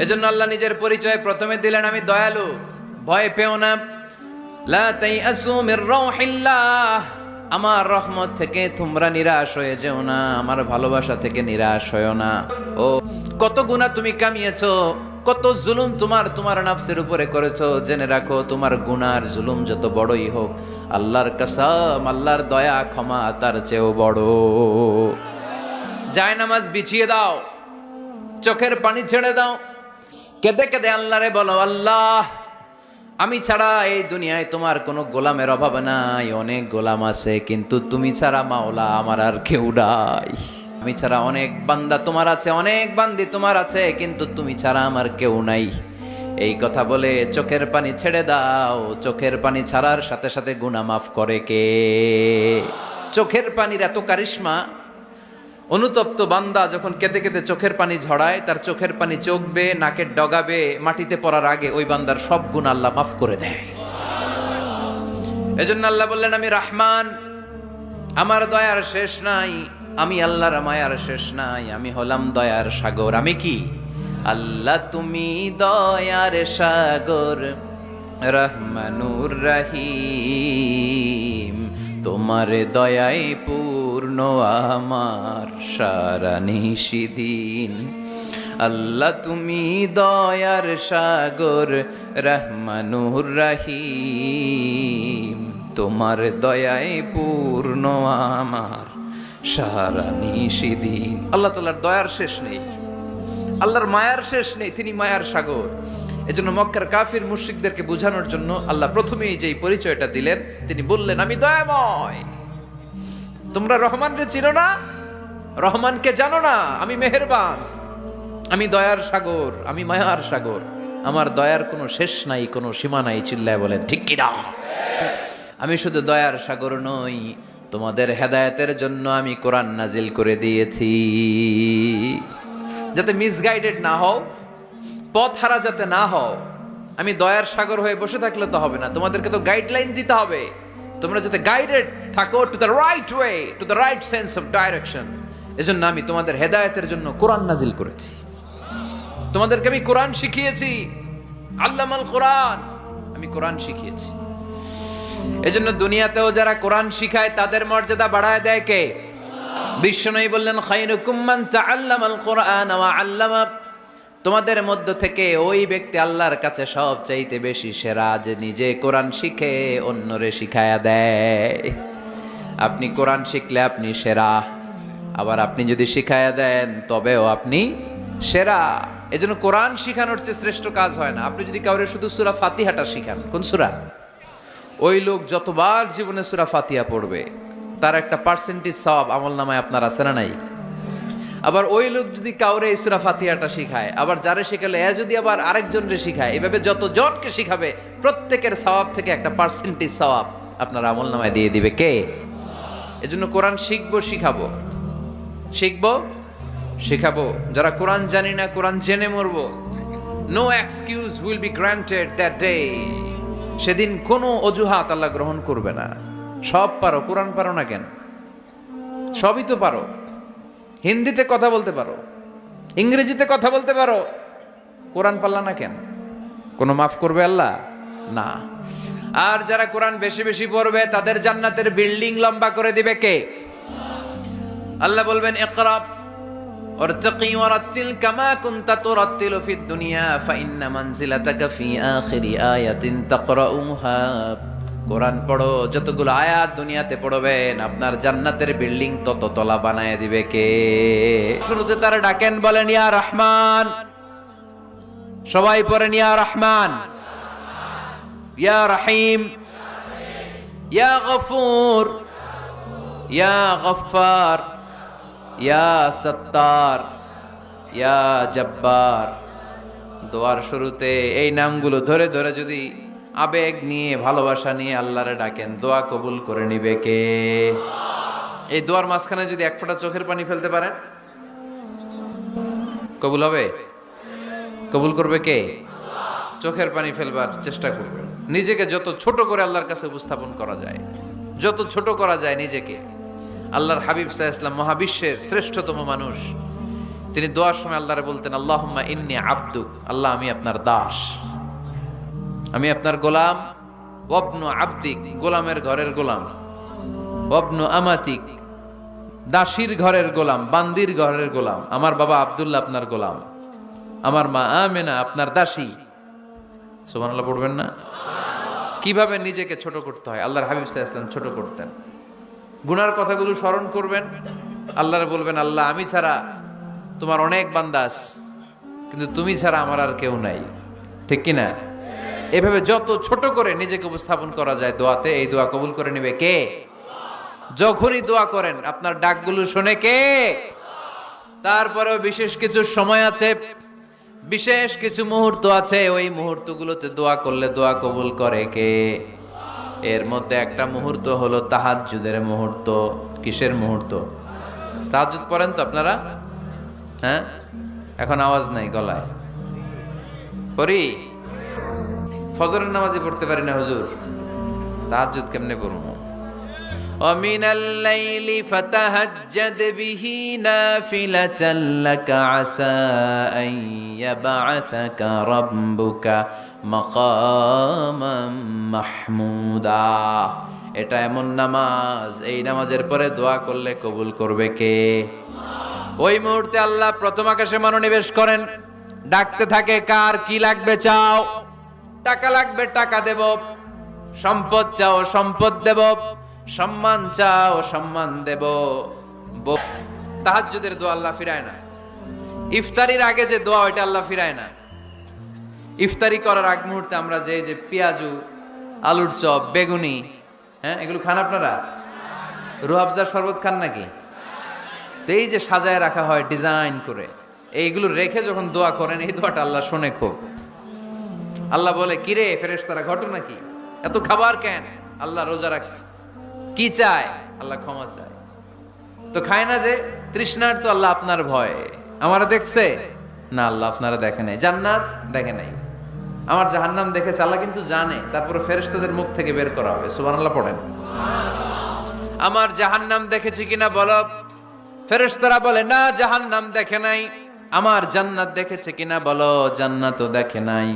এজন্য আল্লাহ নিজের পরিচয় প্রথমে দিলেন, আমি দয়ালু, ভয় পেও না। লা তাইআসু মির রাউহিল্লাহ, আমার রহমত থেকে তোমরা নিরাশ হয়ে যেও না, আমার ভালোবাসা থেকে নিরাশ হয়ো না। ও কত গুনাহ তুমি কামিয়েছো, কত জুলুম তোমার নাফসের উপরে করেছো, জেনে রাখো তোমার গুনার জুলুম যত বড়ই হোক, আল্লাহর কসম, আল্লাহর দয়া ক্ষমা তার চেয়েও বড়। জায়নামাজ বিছিয়ে দাও, চোখের পানি ছেড়ে দাও, কেঁদে কেঁদে আল্লাহরে বলো, আল্লাহ, আমি ছাড়া এই দুনিয়ায় তোমার কোনো গোলামের অভাব নাই। অনেক গোলাম আছে, কিন্তু তুমি ছাড়া মাওলা আমার আর কেউ নাই। আমি ছাড়া অনেক বান্দা তোমার আছে, অনেক বান্দি তোমার আছে, কিন্তু তুমি ছাড়া আমার কেউ নাই। এই কথা বলে চোখের পানি ছেড়ে দাও। চোখের পানি ছাড়ার সাথে সাথে গুনাহ মাফ করে কে? চোখের পানির এত কারিশমা, অনুতপ্ত বান্দা যখন কেঁদে কেঁদে চোখের পানি ঝরায়, তার চোখের পানি চোখ বেয়ে নাকের ডগাবে মাটিতে পড়ার আগে ওই বান্দার সব গুনাহ আল্লাহ মাফ করে দেয়। এজন্য আল্লাহ বললেন, আমি রহমান, আমার দয়ার শেষ নাই। আমি আল্লাহর মায়ার শেষ নাই। আমি হলাম দয়ার সাগর। আমি কি? আল্লাহ তুমি দয়ার সাগর, রহমানুর রহিম, তোমার দয়ায় পূর্ণ আমার সারা নিশিদিন। আল্লাহ তুমি দয়ার সাগর, রহমানুর রহিম, তোমার দয়ায় পূর্ণ আমার সারা নিশিদিন। আল্লাহ তাআলার দয়ার শেষ নেই, আল্লাহর মায়ার শেষ নেই, তিনি মায়ার সাগর। এজন্য মক্কার কাফির মুশরিকদেরকে বোঝানোর জন্য আল্লাহ প্রথমেই যেই পরিচয়টা দিলেন, তিনি বললেন, আমি দয়াময়। তোমরা রহমানকে চিনো না, রহমানকে জানো না। আমি মেহেরবান, আমি দয়ার সাগর, আমি মায়ার সাগর। আমার দয়ার কোনো শেষ নাই, কোনো সীমা নাই। চিল্লায় বলেন ঠিক কিনা? আমি শুধু দয়ার সাগর নই, তোমাদের হেদায়েতের জন্য আমি কোরআন নাজিল করে দিয়েছি, যাতে মিসগাইডেড না হও, পথ হারা যাতে না হও। আমি দয়ার সাগর হয়ে বসে থাকলে তো হবে না, তোমাদেরকে তো গাইডলাইন দিতে হবে। তোমরা যাতে গাইডেড থাকো to the right way, to the right sense of direction. এজন্য আমি তোমাদের হেদায়েতের জন্য কোরআন নাজিল করেছি, তোমাদেরকে আমি কোরআন শিখিয়েছি। আল্লামাল কোরআন, আমি কোরআন শিখিয়েছি। এজন্য দুনিয়াতেও যারা কোরআন শিখায় তাদের মর্যাদা বাড়ায় দেয় কে? বিশ্বনবী বললেন, খায়রুকুম মান তাআল্লামাল কোরআন ওয়া আল্লামা, তোমাদের মধ্য থেকে ওই ব্যক্তি আল্লাহর কাছে সবচাইতে বেশি সেরা, যে নিজে কোরআন শিখে অন্যরে শিখায়া দেয়। আপনি কোরআন শিখলে আপনি সেরা, আবার আপনি যদি শিখায়া দেন তবেও আপনি সেরা। এজন্য কোরআন শিখানোর চেয়ে শ্রেষ্ঠ কাজ হয় না। আপনি যদি কাউরে শুধু সূরা ফাতিহাটা শিখান, কোন সূরা, ওই লোক যতবার জীবনে সূরা ফাতিহা পড়বে তার একটা পার্সেন্টেজ সওয়াব আমলনামায় আপনার আছে না নাই? আবার ওই লোক যদি কাউরে এই সূরা ফাতিহাটা শিখায়, আবার যারে শিখালে এ যদি আবার আরেকজনরে শিখায়, এভাবে যত জনকে শিখাবে প্রত্যেকের সওয়াব থেকে একটা পার্সেন্টেজ সওয়াব আপনার আমলনামায় দিয়ে দিবে কে? এজন্য কোরআন শিখবো, শিখাবো, শিখবো, শিখাবো। যারা কোরআন জানি না, কোরআন জেনে মরবো। No excuse will be granted that day. সেদিন কোনো অজুহাত আল্লাহ গ্রহণ করবে না। সব পারো, কোরআন পারো না কেন? সবই তো পারো। হিন্দিতে কথা বলতে পারো, ইংরেজিতে কথা বলতে পারো, কোরআন পারলা না কেন? কোনো মাফ করবে আল্লাহ? না। আর যারা কোরআন বেশি বেশি পড়বে তাদের জান্নাতের বিল্ডিং লম্বা করে দিবে কে? আল্লাহ বলবেন ইকরা ওয়ারতাকি ওয়ারাতিল কামা কুনতা তুরাতিলু ফিদ দুনিয়া ফাইন্না মানজিলাতাকা ফি আখিরি আয়াতিন তাকরাউহা। কোরআন পড়ো, যতগুলো আয়াত দুনিয়াতে পড়বেন আপনার জান্নাতের বিল্ডিং তত তলা বানায় দিবে কে? শুরুতে তারা ডাকেন, বলেন ইয়া রহমান। সবাই পড়েন ইয়া রহমান, ইয়া রহিম, ইয়া গফুর, ইয়া গফফার, ইয়া সত্তার, ইয়া জব্বার। দোয়ার শুরুতে এই নামগুলো ধরে ধরে যদি আবেগ নিয়ে ভালোবাসা নিয়ে আল্লাহরে ডাকেন, দোয়া কবুল করে নিবে কে? এই দোয়ার মাঝখানে যদি এক ফোঁটা চোখের পানি ফেলতে পারেন, কবুল হবে? কবুল করবে কে? চোখের পানি ফেলবার চেষ্টা করবেন। নিজেকে যত ছোট করে আল্লাহর কাছে উপস্থাপন করা যায়, যত ছোট করা যায় নিজেকে। আল্লাহর হাবিব সাল্লাল্লাহু আলাইহি ওয়াসাল্লাম মহাবিশ্বের শ্রেষ্ঠতম মানুষ, তিনি দোয়ার সময় আল্লাহরে বলতেন আল্লাহুম্মা ইন্নী আবদুক, আল্লাহ আমি আপনার দাস, আমি আপনার গোলাম। ওয়াবনু আবদিক, গোলামের ঘরের গোলাম। ওয়াবনু আমাতিক, দাসীর ঘরের গোলাম, বান্দির ঘরের গোলাম। আমার বাবা আব্দুল্লাহ আপনার গোলাম, আমার মা আমেনা আপনার দাসী। সুবহানাল্লাহ পড়বেন না? কিভাবে নিজেকে ছোট করতে হয় আল্লাহর হাবিব সাল্লাল্লাহু আলাইহি ওয়াসাল্লাম ছোট করতেন। গুনার কথাগুলো স্মরণ করবেন, আল্লাহরে বলবেন আল্লাহ আমি ছাড়া তোমার অনেক বান্দা আছে, কিন্তু তুমি ছাড়া আমার আর কেউ নাই। ঠিক কি না? এভাবে যত ছোট করে নিজেকে উপস্থাপন করা যায় দোয়াতে, এই দোয়া কবুল করে নেবে কে? যখনই দোয়া করেন আপনার ডাকগুলো শোনে কে? তারপরেও বিশেষ কিছু সময় আছে, বিশেষ কিছু মুহূর্ত আছে, ওই মুহূর্তগুলোতে দোয়া করলে দোয়া কবুল করে কে? এর মধ্যে একটা মুহূর্ত হলো তাহাজ্জুদের মুহূর্ত। কিসের মুহূর্ত? তাহাজ্জুদ পড়েন তো আপনারা? হ্যাঁ, এখন আওয়াজ নাই গলায়। পড়ি? ফজরের নামাজই পড়তে পারি না হুজুর, তাহাজ্জুদ কেমনে পড়বো? ومن الليل فتهجد به نافلة لك عسى أن يبعثك ربك مقاما محمودا। এটা এমন নামাজ, এই নামাজের পরে দোয়া করলে কবুল করবে কে? ওই মুহূর্তে আল্লাহ প্রথম আকাশে মনোনিবেশ করেন, ডাকতে থাকে কার কি লাগবে চাও। টাকা লাগবে টাকা দেব, সম্পদ চাও সম্পদ দেব, সম্মান চাও সম্মান দেব। তাহাজ্জুদের দোয়া আল্লাহ ফিরায় না। ইফতারির আগে যে দোয়া ওইটা আল্লাহ ফিরায় না। ইফতারি করার আগ মুহূর্তে আমরা যে পেঁয়াজু, আলুর চপ, বেগুনি, হ্যাঁ এগুলো খান আপনারা? রুহাবজার শরবত খান নাকি? তো এই যে সাজায় রাখা হয় ডিজাইন করে, এইগুলো রেখে যখন দোয়া করেন এই দোয়াটা আল্লাহ শোনে খুব। আল্লাহ বলে কিরে ফেরেশতারা ঘটনা কি, এত খাবার কেন? আল্লাহ রোজা রাখছে। কি চায়? আল্লাহ ক্ষমা চায়। তো খায় না যে তৃষ্ণার, তো আল্লাহ আপনার ভয়। আমারা দেখছে না, আল্লাহ আপনারা দেখে নাই। জান্নাত দেখে নাই, আমার জাহান্নাম দেখেছে আল্লাহ কিন্তু জানে। তারপরে ফেরেশতাদের মুখ থেকে বের করা হবে। সুবহানাল্লাহ পড়েন। আমার জাহান্নাম দেখেছি কিনা বলো। ফেরেশতারা বলে না জাহান্নাম দেখে নাই। আমার জান্নাত দেখেছে কিনা বলো, জান্নাতও দেখে নাই,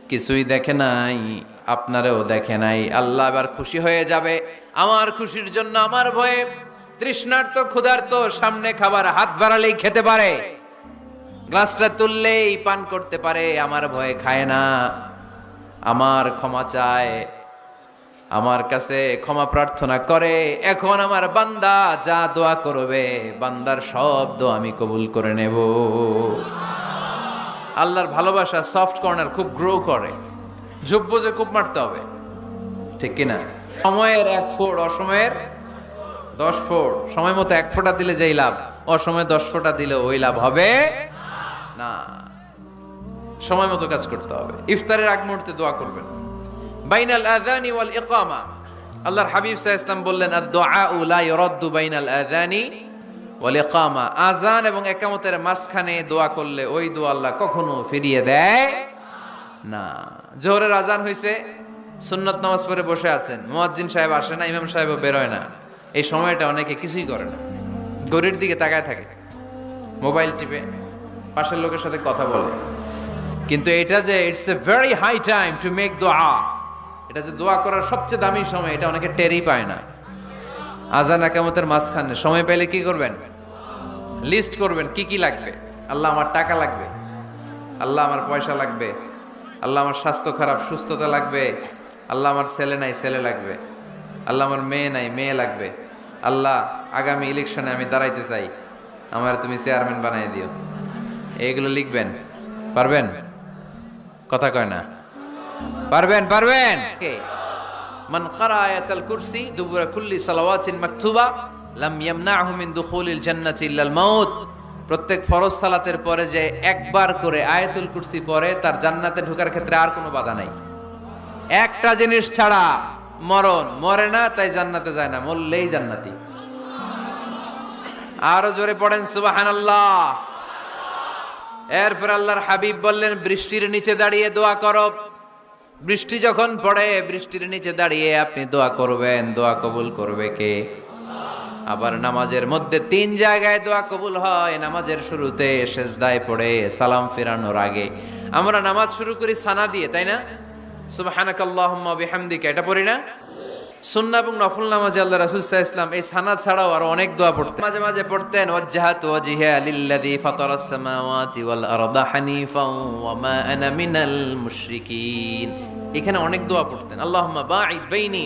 কিছুই দেখে নাই, আপনারেও দেখে নাই। আল্লাহ এবার খুশি হয়ে যাবে। আমার খুশির জন্য আমার ভয়ে তৃষ্ণার্ত ক্ষুধার্ত সামনে খাবার হাত বাড়ালেই খেতে পারে, গ্লাসটা তুললেই পান করতে পারে, আমার ভয়ে খায় না। আমার ক্ষমা চায়, আমার কাছে ক্ষমা প্রার্থনা করে। এখন আমার বান্দা যা দোয়া করবে, বান্দার সব দোয়া আমি কবুল করে নেব। আল্লাহর ভালোবাসা সফট কর্নার খুব গ্রো করে, যোগ্য যে খুব মারতে হবে। ঠিক কিনা? সময়ের 1 ফোঁট, অসময়ের 10 ফোঁট। সময় মতো 1 ফোঁটা দিলে যেই লাভ, অসময়ে 10 ফোঁটা দিলে ওই লাভ হবে না। সময় মতো কাজ করতে হবে। ইফতারের আগ মুহূর্তে দোয়া করবেন। বাইনাল আযানি ওয়াল ইকামা, আল্লাহর হাবিব সাল্লাল্লাহু আলাইহি ওয়াসাল্লাম বললেন আদ-দুআউ লা ইউরাদ্দু বাইনাল আযানি ওয়াল ইকামা। আযান এবং ইকামতের মাঝখানে দোয়া করলে ওই দোয়া আল্লাহ কখনো ফিরিয়ে দেয় না, জোহরের আজান হয়েছে, সুন্নত নামাজ পড়ে বসে আছেন, মুয়াজ্জিন সাহেব আসে না, ইমাম সাহেবও বেরোয় না, এই সময়টা অনেকে কিছুই করে না, ঘড়ির দিকে তাকায় থাকে, মোবাইল টিপে, পাশের লোকের সাথে কথা বলে। কিন্তু এটা যে it's a very high time to make দোয়া, এটা যে দোয়া করার সবচেয়ে দামি সময়, এটা অনেকে টেরই পায় না। আজান একামতের মাঝখানে সময় পেলে কি করবেন? লিস্ট করবেন কি কি লাগবে। আল্লাহ আমার টাকা লাগবে, আল্লাহ আমার পয়সা লাগবে, আল্লাহ আমার স্বাস্থ্য খারাপ সুস্থতা লাগবে, আল্লাহ আমার ছেলে নাই ছেলে লাগবে, আল্লাহ আমার মেয়ে নাই মেয়ে লাগবে, আল্লাহ আগামী ইলেকশনে আমি দাঁড়াইতে চাই, আমার তুমি চেয়ারম্যান বানাই দিও। এইগুলো লিখবেন, পারবেন? কথা কয় না, পারবেন? পারবেন? মান ক্বারা আয়াতাল কুরসি দুবুরা কুল্লি সালাওয়াতিন মাকতুবা লাম ইয়ামনাহু মিন দুখুলিল জান্নাতি ইল্লাল মাউত। প্রত্যেক ফরজ সালাতের পরে যে একবার করে আয়াতুল কুরসি পড়ে, তার জান্নাতে ঢোকার ক্ষেত্রে আর কোনো বাধা নাই। একটা জিনিস ছাড়া, মরণ, মরে না তাই জান্নাতে যায় না, মরলেই জান্নাতি। আরো জোরে পড়েন সুবহানাল্লাহ। এরপর আল্লাহর হাবিব বললেন, বৃষ্টির নিচে দাঁড়িয়ে দোয়া করো। বৃষ্টি যখন পড়ে, বৃষ্টির নিচে দাঁড়িয়ে আপনি দোয়া করবেন, দোয়া কবুল করবে কে? আবার নামাজের মধ্যে 3 জায়গায় দোয়া কবুল হয়। নামাজের শুরুতে, সেজদায় পড়ে, সালাম ফেরানোর আগে। আমরা নামাজ শুরু করি সানা দিয়ে, তাই না? সুবহানাকাল্লাহুম্মা বিহামদিকা, এটা পড়ি না? সুন্নাহ এবং নফল নামাজে আল্লাহ রাসূল সাল্লাল্লাহু আলাইহি ওয়াসাল্লাম এই সানা ছাড়াও আরো অনেক দোয়া পড়তেন। মাঝে মাঝে পড়তেন, ওয়াজ্জাহাতু ওয়াজহিয়া লিল্লাযী ফাতারাস সামাওয়াতি ওয়াল আরদা হানিফাও ওয়া মা আনা মিনাল মুশরিকিন। এখানে অনেক দোয়া পড়তেন। আল্লাহুম্মা বাঈদ বাইনি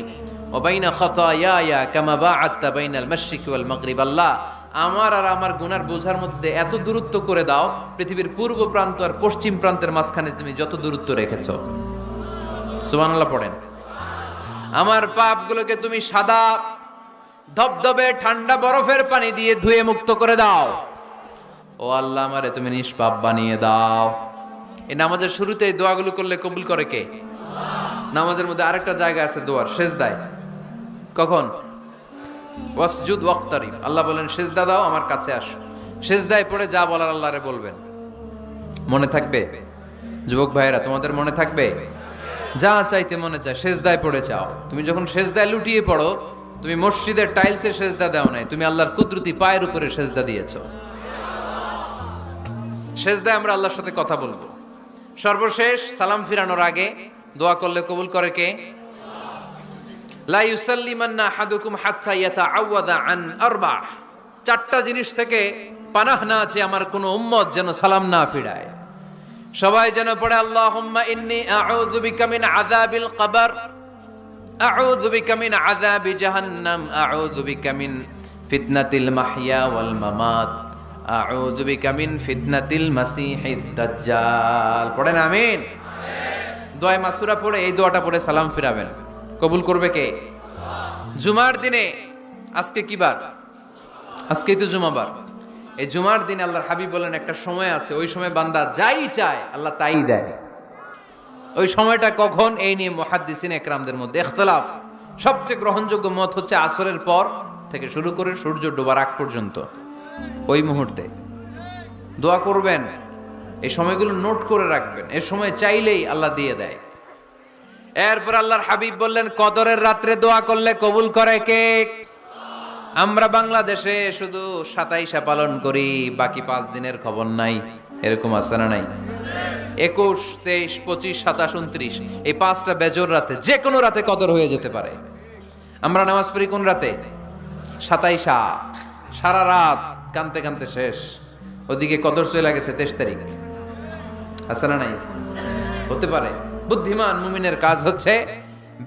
ওয়া বাইনা খাতায়ায়া কামা বাআদতা বাইনাল মাশরিকি ওয়াল মাগরিব। আল্লাহ, আমার আর আমার গুনার বোঝার মধ্যে এত দূরত্ব করে দাও, পৃথিবীর পূর্ব প্রান্ত আর পশ্চিম প্রান্তের মাঝখানে তুমি যত দূরত্ব রেখেছো। সুবহানাল্লাহ পড়েন। আমার পাপগুলোকে তুমি সাদা ধবধবে ঠান্ডা বরফের পানি দিয়ে ধুয়ে মুক্ত করে দাও। ও আল্লাহ, আমারে তুমি নিষ্পাপ বানিয়ে দাও। এই নামাজের শুরুতে এই দোয়াগুলো করলে কবুল করে কে? নামাজের মধ্যে আরেকটা জায়গা আছে দোয়ার, সেজদায়। কখন? ওয়াসজুদ ওয়াক্তারিব। আল্লাহ বলেন, সেজদা দাও, আমার কাছে আসো। সেজদায় পড়ে যা বলার আল্লাহরে বলবেন। মনে থাকবে? যুবক ভাইয়েরা, তোমাদের মনে থাকবে? যা চাইতে মনে চায় সেজদায় পড়ে চাও। তুমি যখন সেজদায় লুটিয়ে পড়ো, তুমি মসজিদের টাইলসে সেজদা দাও নাই, তুমি আল্লাহর কুদরতি পায়ের উপরে সেজদা দিয়েছো। সেজদায় আমরা আল্লাহর সাথে কথা বলবো। সর্বশেষ সালাম ফিরানোর আগে দোয়া করলে কবুল করে কে? লা ইউসাল্লিমান্না আহাদুকুম হাত্তা ইয়াতাআওয়াযা আন আরবা। 4টা জিনিস থেকে পানাহ না আছে আমার কোন উম্মত যেন সালাম না ফিরায়। সবাই যেন পড়ে, আল্লাহুম্মা ইন্নী আউযু বিকা মিন আযাবিল কবর, আউযু বিকা মিন আযাবি জাহান্নাম, আউযু বিকা মিন ফিতনাতিল মাহইয়া ওয়াল মামাত, আউযু বিকা মিন ফিতনাতিল মাসিহিদ দাজ্জাল। পড়েন আমিন। দোয়া মাসুরা পড়ে এই দোয়াটা পড়ে সালাম ফিরাবেন। কবুল করবে কে? জুমার দিনে, আজকে কি বার? আজকেই তো জুমাবার। এই জুমার দিনে আল্লাহর হাবিব বলেন, একটা সময় আছে, ওই সময় বান্দা যাই চায় আল্লাহ তাই দেয়। ওই সময়টা কখন? এই নিয়ে মুহাদ্দিসিন একরামদের মধ্যে ইখতিলাফ। সবচেয়ে গ্রহণযোগ্য মত হচ্ছে আসরের পর থেকে শুরু করে সূর্য ডোবার আগ পর্যন্ত, ওই মুহূর্তে দোয়া করবেন। এই সময়গুলো নোট করে রাখবেন, এই সময় চাইলেই আল্লাহ দিয়ে দেয়। এরপর আল্লাহর হাবিব বললেন, কদরের রাত্রে দোয়া করলে কবুল করে কে? আমরা বাংলাদেশে শুধু 27 পালন করি, বাকি 5 দিনের খবর নাই। এরকম আছে না নাই? 21, 23, 25, 27, 29 এই 5টা বেজর রাতে, যে কোনো রাতে কদর হয়ে যেতে পারে। আমরা নামাজ পড়ি কোন রাতে? 27। সারা রাত কানতে কানতে শেষ, ওদিকে কদর চলে গেছে 23 তারিখ। আছে না নাই? হতে পারে। বুদ্ধিমান মুমিনের কাজ হচ্ছে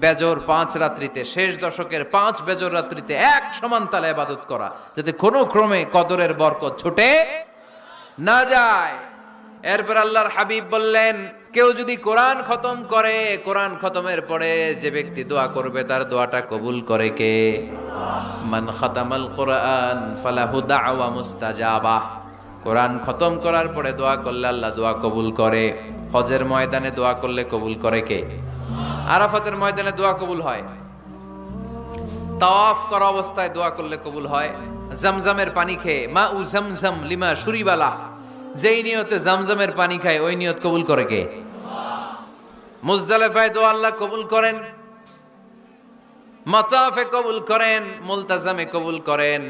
বেজর 5 রাত্রিতে, শেষ দশকের 5 বেজর রাত্রিতে এক সমান তালে ইবাদত করা, যাতে কোনো ক্রমে কদরের বরকত ছুটে না যায়। এরপর আল্লাহর হাবিব বললেন, কেউ যদি কোরআন খতম করে, কোরআন খতমের পরে যে ব্যক্তি দোয়া করবে তার দোয়াটা কবুল করে কে? মান খাতামাল কোরআন ফালাহু দাওয়া মুস্তাজাবা। কোরআন খতম করার পরে দোয়া করলে আল্লাহ দোয়া কবুল করে। হজের ময়দানে দোয়া করলে কবুল করে কে? আরাফাতের ময়দানে দোয়া কবুল হয়। তাওয়াফ করা অবস্থায় দোয়া করলে কবুল হয়। জামজামের পানি খেয়ে, মা উ জামজাম লিমা শুরিবালা, যেই নিয়তে জামজামের পানি খায় ওই নিয়ত কবুল করে কে? মুজদালিফায় দোয়া আল্লাহ কবুল করেন, মাতাফে কবুল করেন, মুলতাজামে কবুল করেন।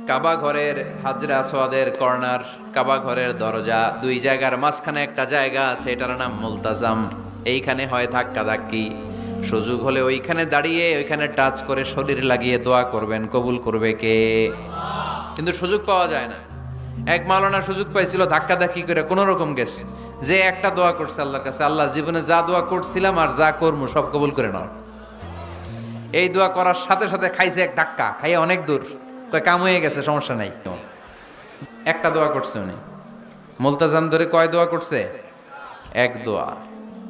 কাবা ঘরের হাজরে আসওয়াদের কর্নার, কাবা ঘরের দরজা, দুই জায়গার মাঝখানে একটা জায়গা আছে, এটার নাম মুলতাজাম। এইখানে হয় ধাক্কা ধাক্কি, সুযোগ হলে ওইখানে দাঁড়িয়ে ওইখানে টাচ করে শরীর লাগিয়ে দোয়া করবেন, কবুল করবে কে? কিন্তু সুযোগ পাওয়া যায় না। এক মাওলানা সুযোগ পাইছিল ধাক্কা ধাক্কি করে কোন রকম গেছে, যে একটা দোয়া করছে আল্লাহর কাছে, আল্লাহ জীবনে যা দোয়া করছিলাম আর যা করবো সব কবুল করে নাও। এই দোয়া করার সাথে সাথে খাইছে এক ধাক্কা, খাইয়ে অনেক দূর, কাম হয়ে গেছে, সমস্যা নাই। একটা দোয়া করছে উনি, মুলতাজাম ধরে কয় দোয়া করছে? এক দোয়া।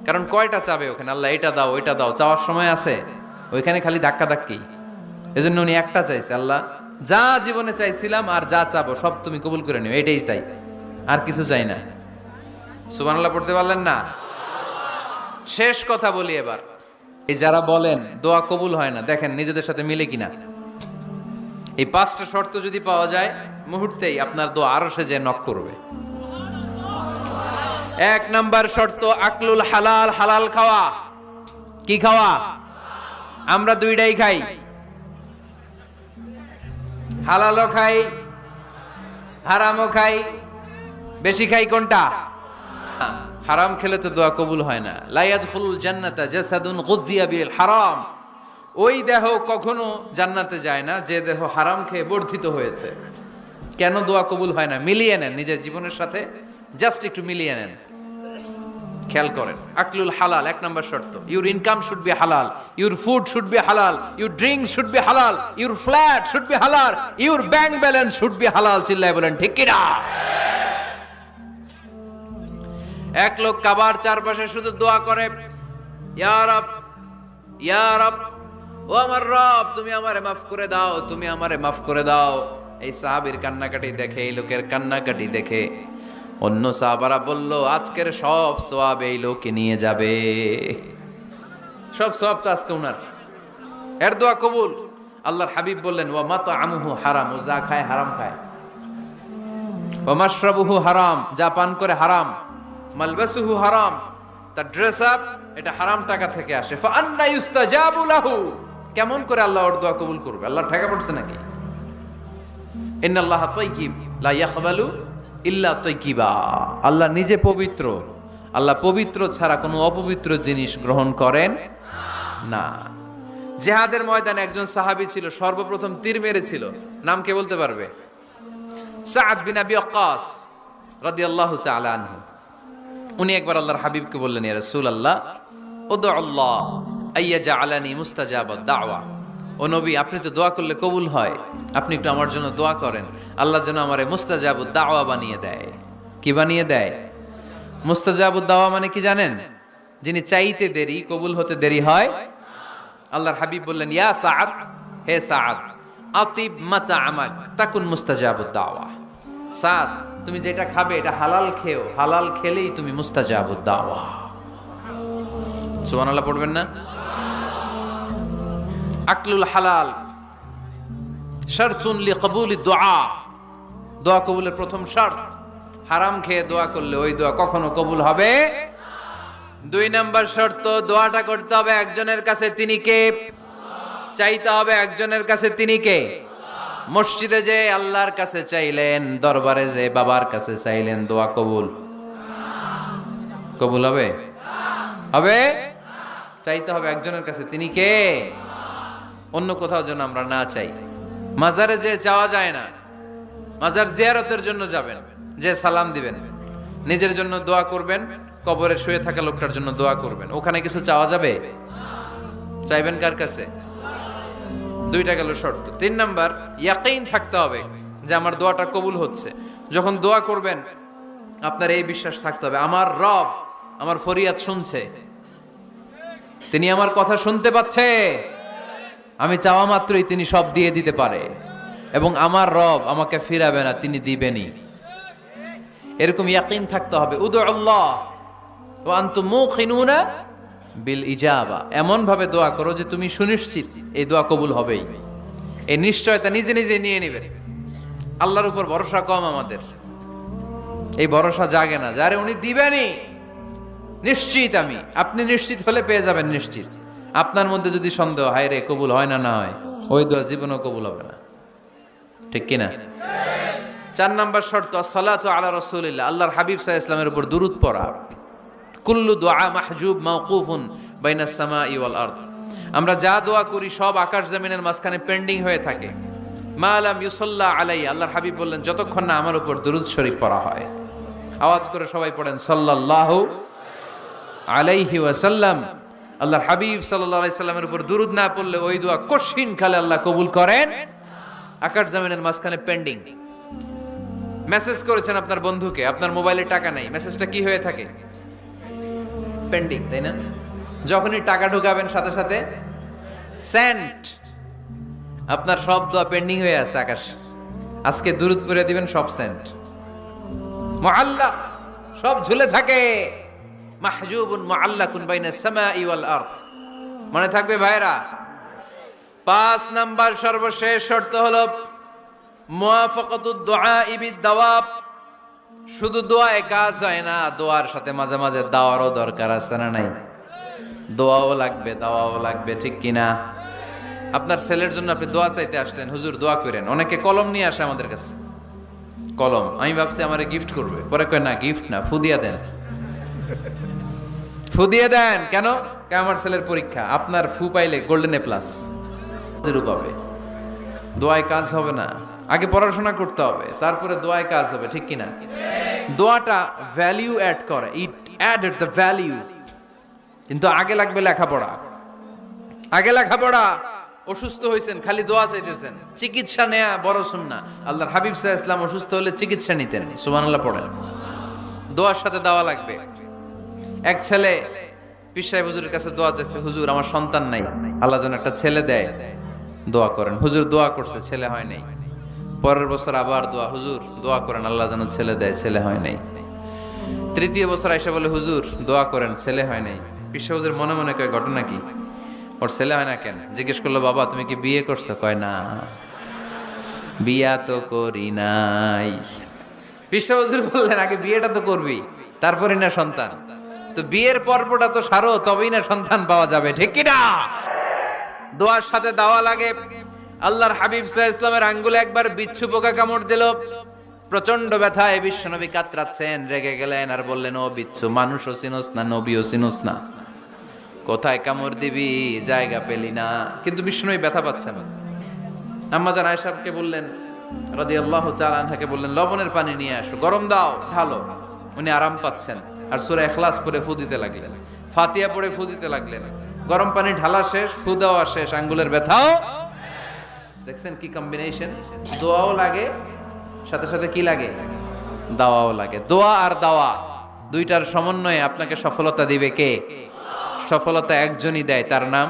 কারণ কয়টা চাবে ওখানে, আল্লাহ এটা দাও ওইটা দাও, চাওয়ার সময় আছে? ওইখানে খালি ধাক্কা ধাক্কি। এজন্য উনি একটা চাইছে, আল্লাহ যা জীবনে চাইছিলাম আর যা চাবো সব তুমি কবুল করে নিও, এটাই চাই, আর কিছু চাই না। সুবহানাল্লাহ পড়তে পারলেন না? শেষ কথা বলি এবার, এই যারা বলেন দোয়া কবুল হয় না, দেখেন নিজেদের সাথে মিলে কিনা। এই পাঁচটা শর্ত যদি পাওয়া যায়, মুহূর্তেই আপনার দোয়া আরশে যে নক করবে। এক নাম্বার শর্ত আকলুল হালাল, হালাল খাওয়া। কি খাওয়া? আমরা দুইটাই খাই, হালালও খাই হারামও খাই। বেশি খাই কোনটা? হারাম খেলে তো দোয়া কবুল হয় না। লা ইয়াদখুলুল জান্নাতা জাসাদুন গুযিয়া বিল হারাম। ওই দেহ কখনো জান্নাতে যায় না যে দেহ হারাম খেয়ে বর্ধিত হয়েছে। কেন দোয়া কবুল হয় না? মিলিয়ে নেন নিজের জীবনের সাথে, জাস্ট একটু মিলিয়ে নেন, খেয়াল করেন। আকলুল হালাল এক নাম্বার শর্ত। ইউর ইনকাম শুড বি হালাল, ইউর ফুড শুড বি হালাল, ইউর ড্রিঙ্ক শুড বি হালাল, ইউর ফ্ল্যাট শুড বি হালাল, your bank balance should be হালাল। চিল্লায় বলেন ঠিক কিনা? এক লোক কাবার চারপাশে শুধু দোয়া করে, ইয়া রব, ইয়া রব, ও আমার রব, তুমি আমারে মাফ করে দাও, তুমি আমারে মাফ করে দাও। এই সাহাবীর কান্নাকাটি দেখে, এই লোকের কান্নাকাটি দেখে অন্য সাহাবারা বলল, আজকের সব সওয়াব এই লোকে নিয়ে যাবে, সব সওয়াব তো আজকে উনার। এর দোয়া কবুল। আল্লাহর হাবিব বললেন, ওয়া মাতআমুহু হারাম, ও যা খায় হারাম খায়। ওয়া মাশরাবুহু হারাম, যা পান করে হারাম। মালবাসুহু হারাম, তার ড্রেস আপ এটা হারাম টাকা থেকে আসে। ফা আন্না ইউস্তাজাবু লাহু, কেমন করে আল্লাহ ওর দোয়া কবুল করবে? আল্লাহ ঠেকা পড়ছে নাকি? ইন্নাল্লাহা তাইয়্যিব লা ইয়াকবালু ইল্লা তাইয়্যিবা। আল্লাহ নিজে পবিত্র, আল্লাহ পবিত্র ছাড়া কোনো অপবিত্র জিনিস গ্রহণ করেন না। জিহাদের ময়দানে একজন সাহাবী ছিল, সর্বপ্রথম তীর মেরেছিল। নাম কে বলতে পারবে? সাআদ বিন আবি ওয়াক্কাস রাদিয়াল্লাহু তাআলা আনহু। উনি একবার আল্লাহর হাবিবকে বললেন, ইয়া রাসূলুল্লাহ, উদউ আল্লাহ আইয়াজআলানি মুস্তাজাবাদ দাওয়া। ও নবী, আপনি তো দোয়া করলে কবুল হয়, আপনি একটু আমার জন্য দোয়া করেন, আল্লাহ যেন আমারে মুস্তাজাবুদ দাওয়া বানিয়ে দেয়। কি বানিয়ে দেয়? মুস্তাজাবুদ দাওয়া মানে কি জানেন? যিনি চাইতে দেরি, কবুল হতে দেরি হয়। আল্লাহর হাবিব বললেন, ইয়া সাআদ, হে সাআদ, আতিব মাতআমাক তাকুন মুস্তাজাবুদ দাওয়া। সাআদ, তুমি যেটা খাবে এটা হালাল খেও, হালাল খেলেই তুমি মুস্তাজাবুদ দাওয়া। সুবহানাল্লাহ পড়বেন না? আকলুল হালাল শারতুন লিকবুলিদ দুআ, দোয়া কবুলের প্রথম শর্ত। হারাম খেয়ে দোয়া করলে ওই দোয়া কখনো কবুল হবে। দুই নাম্বার শর্ত, দোয়াটা করতে হবে একজনের কাছে, তিনি কে? চাইতে হবে একজনের কাছে, তিনি কে? মসজিদে যে আল্লাহর কাছে চাইলেন, দরবারে যে বাবার কাছে চাইলেন, দোয়া কবুল কবুল হবে? হবে? চাইতে হবে একজনের কাছে, তিনি কে? অন্য কোথাও যেন আমরা না চাই। মাজারে যে যাওয়া যায় না, মাজার জিয়ারতের জন্য যাবেন, যে সালাম দিবেন, নিজের জন্য দোয়া করবেন, কবরে শুয়ে থাকা লোকটার জন্য দোয়া করবেন। ওখানে কিছু চাওয়া যাবে? চাইবেন কার কাছে? দুইটা গেল শর্ত। তিন নাম্বার, ইয়াকিন থাকতে হবে যে আমার দোয়াটা কবুল হচ্ছে। যখন দোয়া করবেন আপনার এই বিশ্বাস থাকতে হবে, আমার রব আমার ফরিয়াদ শুনছে, তিনি আমার কথা শুনতে পাচ্ছে, আমি চাওয়া মাত্রই তিনি সব দিয়ে দিতে পারে, এবং আমার রব আমাকে ফিরাবে না, তিনি দিবেনই। এরকম ইয়াকিন থাকতে হবে। উদু আল্লাহ ওয়া আনতুম মুকিনুনা বিল ইজাবা, এমন ভাবে দোয়া করো যে তুমি সুনিশ্চিত এই দোয়া কবুল হবেই। এই নিশ্চয়তা নিজে নিজে নিয়ে নেবেন। আল্লাহর উপর ভরসা কম আমাদের, এই ভরসা জাগে না, যারে উনি দিবেনই নিশ্চিত আমি, আপনি নিশ্চিত হলে পেয়ে যাবেন নিশ্চিত। আপনার মধ্যে যদি সন্দেহ, হায় রে কবুল হয় না, না হয়, ওই দোয়া জীবনও কবুল হবে না, ঠিক কিনা? 4 নাম্বার শর্ত আসসালাতু আলা রাসূলিল্লাহ, আল্লাহর হাবিব সাল্লাল্লাহু আলাইহি ওয়াসাল্লামের উপর দুরূদ পড়া। কুল্লু দুআ মাহজুব মাওকুফুন বাইনাস সামাই ওয়াল আরদ, আমরা যা দোয়া করি সব আকাশ জমিনের মাঝখানে পেন্ডিং হয়ে থাকে। মা লাম ইউসাল্লা আলাইহি, আল্লাহর হাবিব বললেন যতক্ষণ না আমার উপর দুরূদ শরীফ পড়া হয়। আওয়াজ করে সবাই পড়েন সাল্লাল্লাহু আলাইহি ওয়াসাল্লাম। আল্লাহর হাবিব সাল্লাল্লাহু আলাইহি সাল্লামের উপর দুরূদ না পড়লে ওই দোয়া কঠিন কালে আল্লাহ কবুল করেন, আকাশ জমিনের মাঝখানে পেন্ডিং। মেসেজ করেছেন আপনার বন্ধুকে, আপনার মোবাইলে টাকা নাই, মেসেজটা কি হয়ে থাকে? পেন্ডিং, তাই না? যখনই টাকা ঢুকাবেন সাথে সাথে সেন্ট, আপনার সব দোয়া পেন্ডিং হয়ে আছে আকাশ। আজকে দুরূদ পড়ে দিবেন, সব সেন্ট, মুআল্লাক, সব ঝুলে থাকে। মাহজুবুন মুআল্লাকুন বাইনাস সামাই ওয়াল আরদ, মনে থাকবে ভাইরা? 5 নাম্বার সর্বশেষ শর্ত হলো মুওয়াফাকাতুদ দুআ বিদ দাওয়াব। শুধু দোয়ায় কাজ হয় না, দোয়ার সাথে মাঝে মাঝে দাওয়ারও দরকার আছে না নাই? দোয়াও লাগবে, দাওয়াও লাগবে, ঠিক কিনা? আপনার ছেলের জন্য আপনি দোয়া চাইতে আসলেন, হুজুর দোয়া করেন। অনেকে কলম নিয়ে আসে আমাদের কাছে, কলম। আমি ভাবছি আমারে গিফট করবে, পরে কয় না, গিফট না, ফুদিয়া দেন। ফুদিয়ে দেন কেন? আমার ছেলের পরীক্ষা, আপনার ফু পাইলে গোল্ডেন এ প্লাস পাবে। দোয়ায় কাজ হবে না, আগে পড়াশোনা করতে হবে, তারপরে দোয়ায় কাজ হবে, ঠিক কিনা? দোয়াটা ভ্যালিউ অ্যাড করে, ইট অ্যাডেড দ্য ভ্যালিউ। কিন্তু আগে লাগবে লেখাপড়া, আগে লেখাপড়া। অসুস্থ হয়েছেন, খালি দোয়া চাইতেছেন, চিকিৎসা নেয়া বড় সুন্নাহ। আল্লাহর হাবিব সাল্লাল্লাহু আলাইহি ওয়াসাল্লাম অসুস্থ হলে চিকিৎসা নিতেন, সুবহানাল্লাহ পড়েন। দোয়ার সাথে দাওয়া লাগবে। এক ছেলে পীর সাহেব হুজুরের কাছে দোয়া চাইছে, হুজুর আমার সন্তান নাই, আল্লাহ যেন একটা ছেলে দেয়, দোয়া করেন। হুজুর দোয়া করছে, ছেলে হয় নাই। পরের বছর আবার দোয়া, হুজুর দোয়া করেন আল্লাহ যেন ছেলে দেয়, ছেলে হয় নাই। তৃতীয় বছর আইসা বলে, হুজুর দোয়া করেন, ছেলে হয় নাই। পীর সাহেব হুজুর মনে মনে কয়, ঘটনা কি? ওর ছেলে হয় না কেন? জিজ্ঞেস করলো, বাবা তুমি কি বিয়ে করছো? কয় না, বিয়া তো করি নাই। পীর সাহেব হুজুর বললেন, আগে বিয়েটা তো করবি, তারপরে না সন্তান। তো বিয়ের পর্বটা তো সারো, তবেই না সন্তান পাওয়া যাবে, ঠিক কি না? দোয়ার সাথে দাওয়া লাগে। আল্লাহর হাবিব সাল্লাল্লাহু আলাইহি ওয়াসাল্লামের আঙ্গুলে একবার বিচ্ছু পোকা কামড় দিল, প্রচন্ড ব্যথায় বিশ্বনবী কাতরাচ্ছেন, রেগে গেলেন আর বললেন, ও বিচ্ছু, মানুষও চিনোস না, নবীও চিনোস না, কোথায় কামড় দিবি, জায়গা পেলি না। কিন্তু বিশ্বনবী ব্যথা পাচ্ছেন। আম্মা জান আয়েশাকে বললেন রাদিয়াল্লাহু তাআলা আনহাকে বললেন, লবণের পানি নিয়ে আসো, গরম দাও, ঢালো। উনি আরাম পাচ্ছেন আর সূরা ইখলাস পড়ে ফু দিতে লাগলেন, ফাতিহা পড়ে ফু দিতে লাগলেন। গরম পানি ঢালা শেষ, ফু দেওয়া শেষ, আঙ্গুলের ব্যথাও। দেখছেন কি কম্বিনেশন? দোয়াও লাগে, সাথে সাথে কি লাগে? দাওয়াও লাগে। দোয়া আর দাওয়া দুইটার সমন্বয়ে আপনাকে সফলতা দিবে কে? সফলতা একজনই দেয়, তার নাম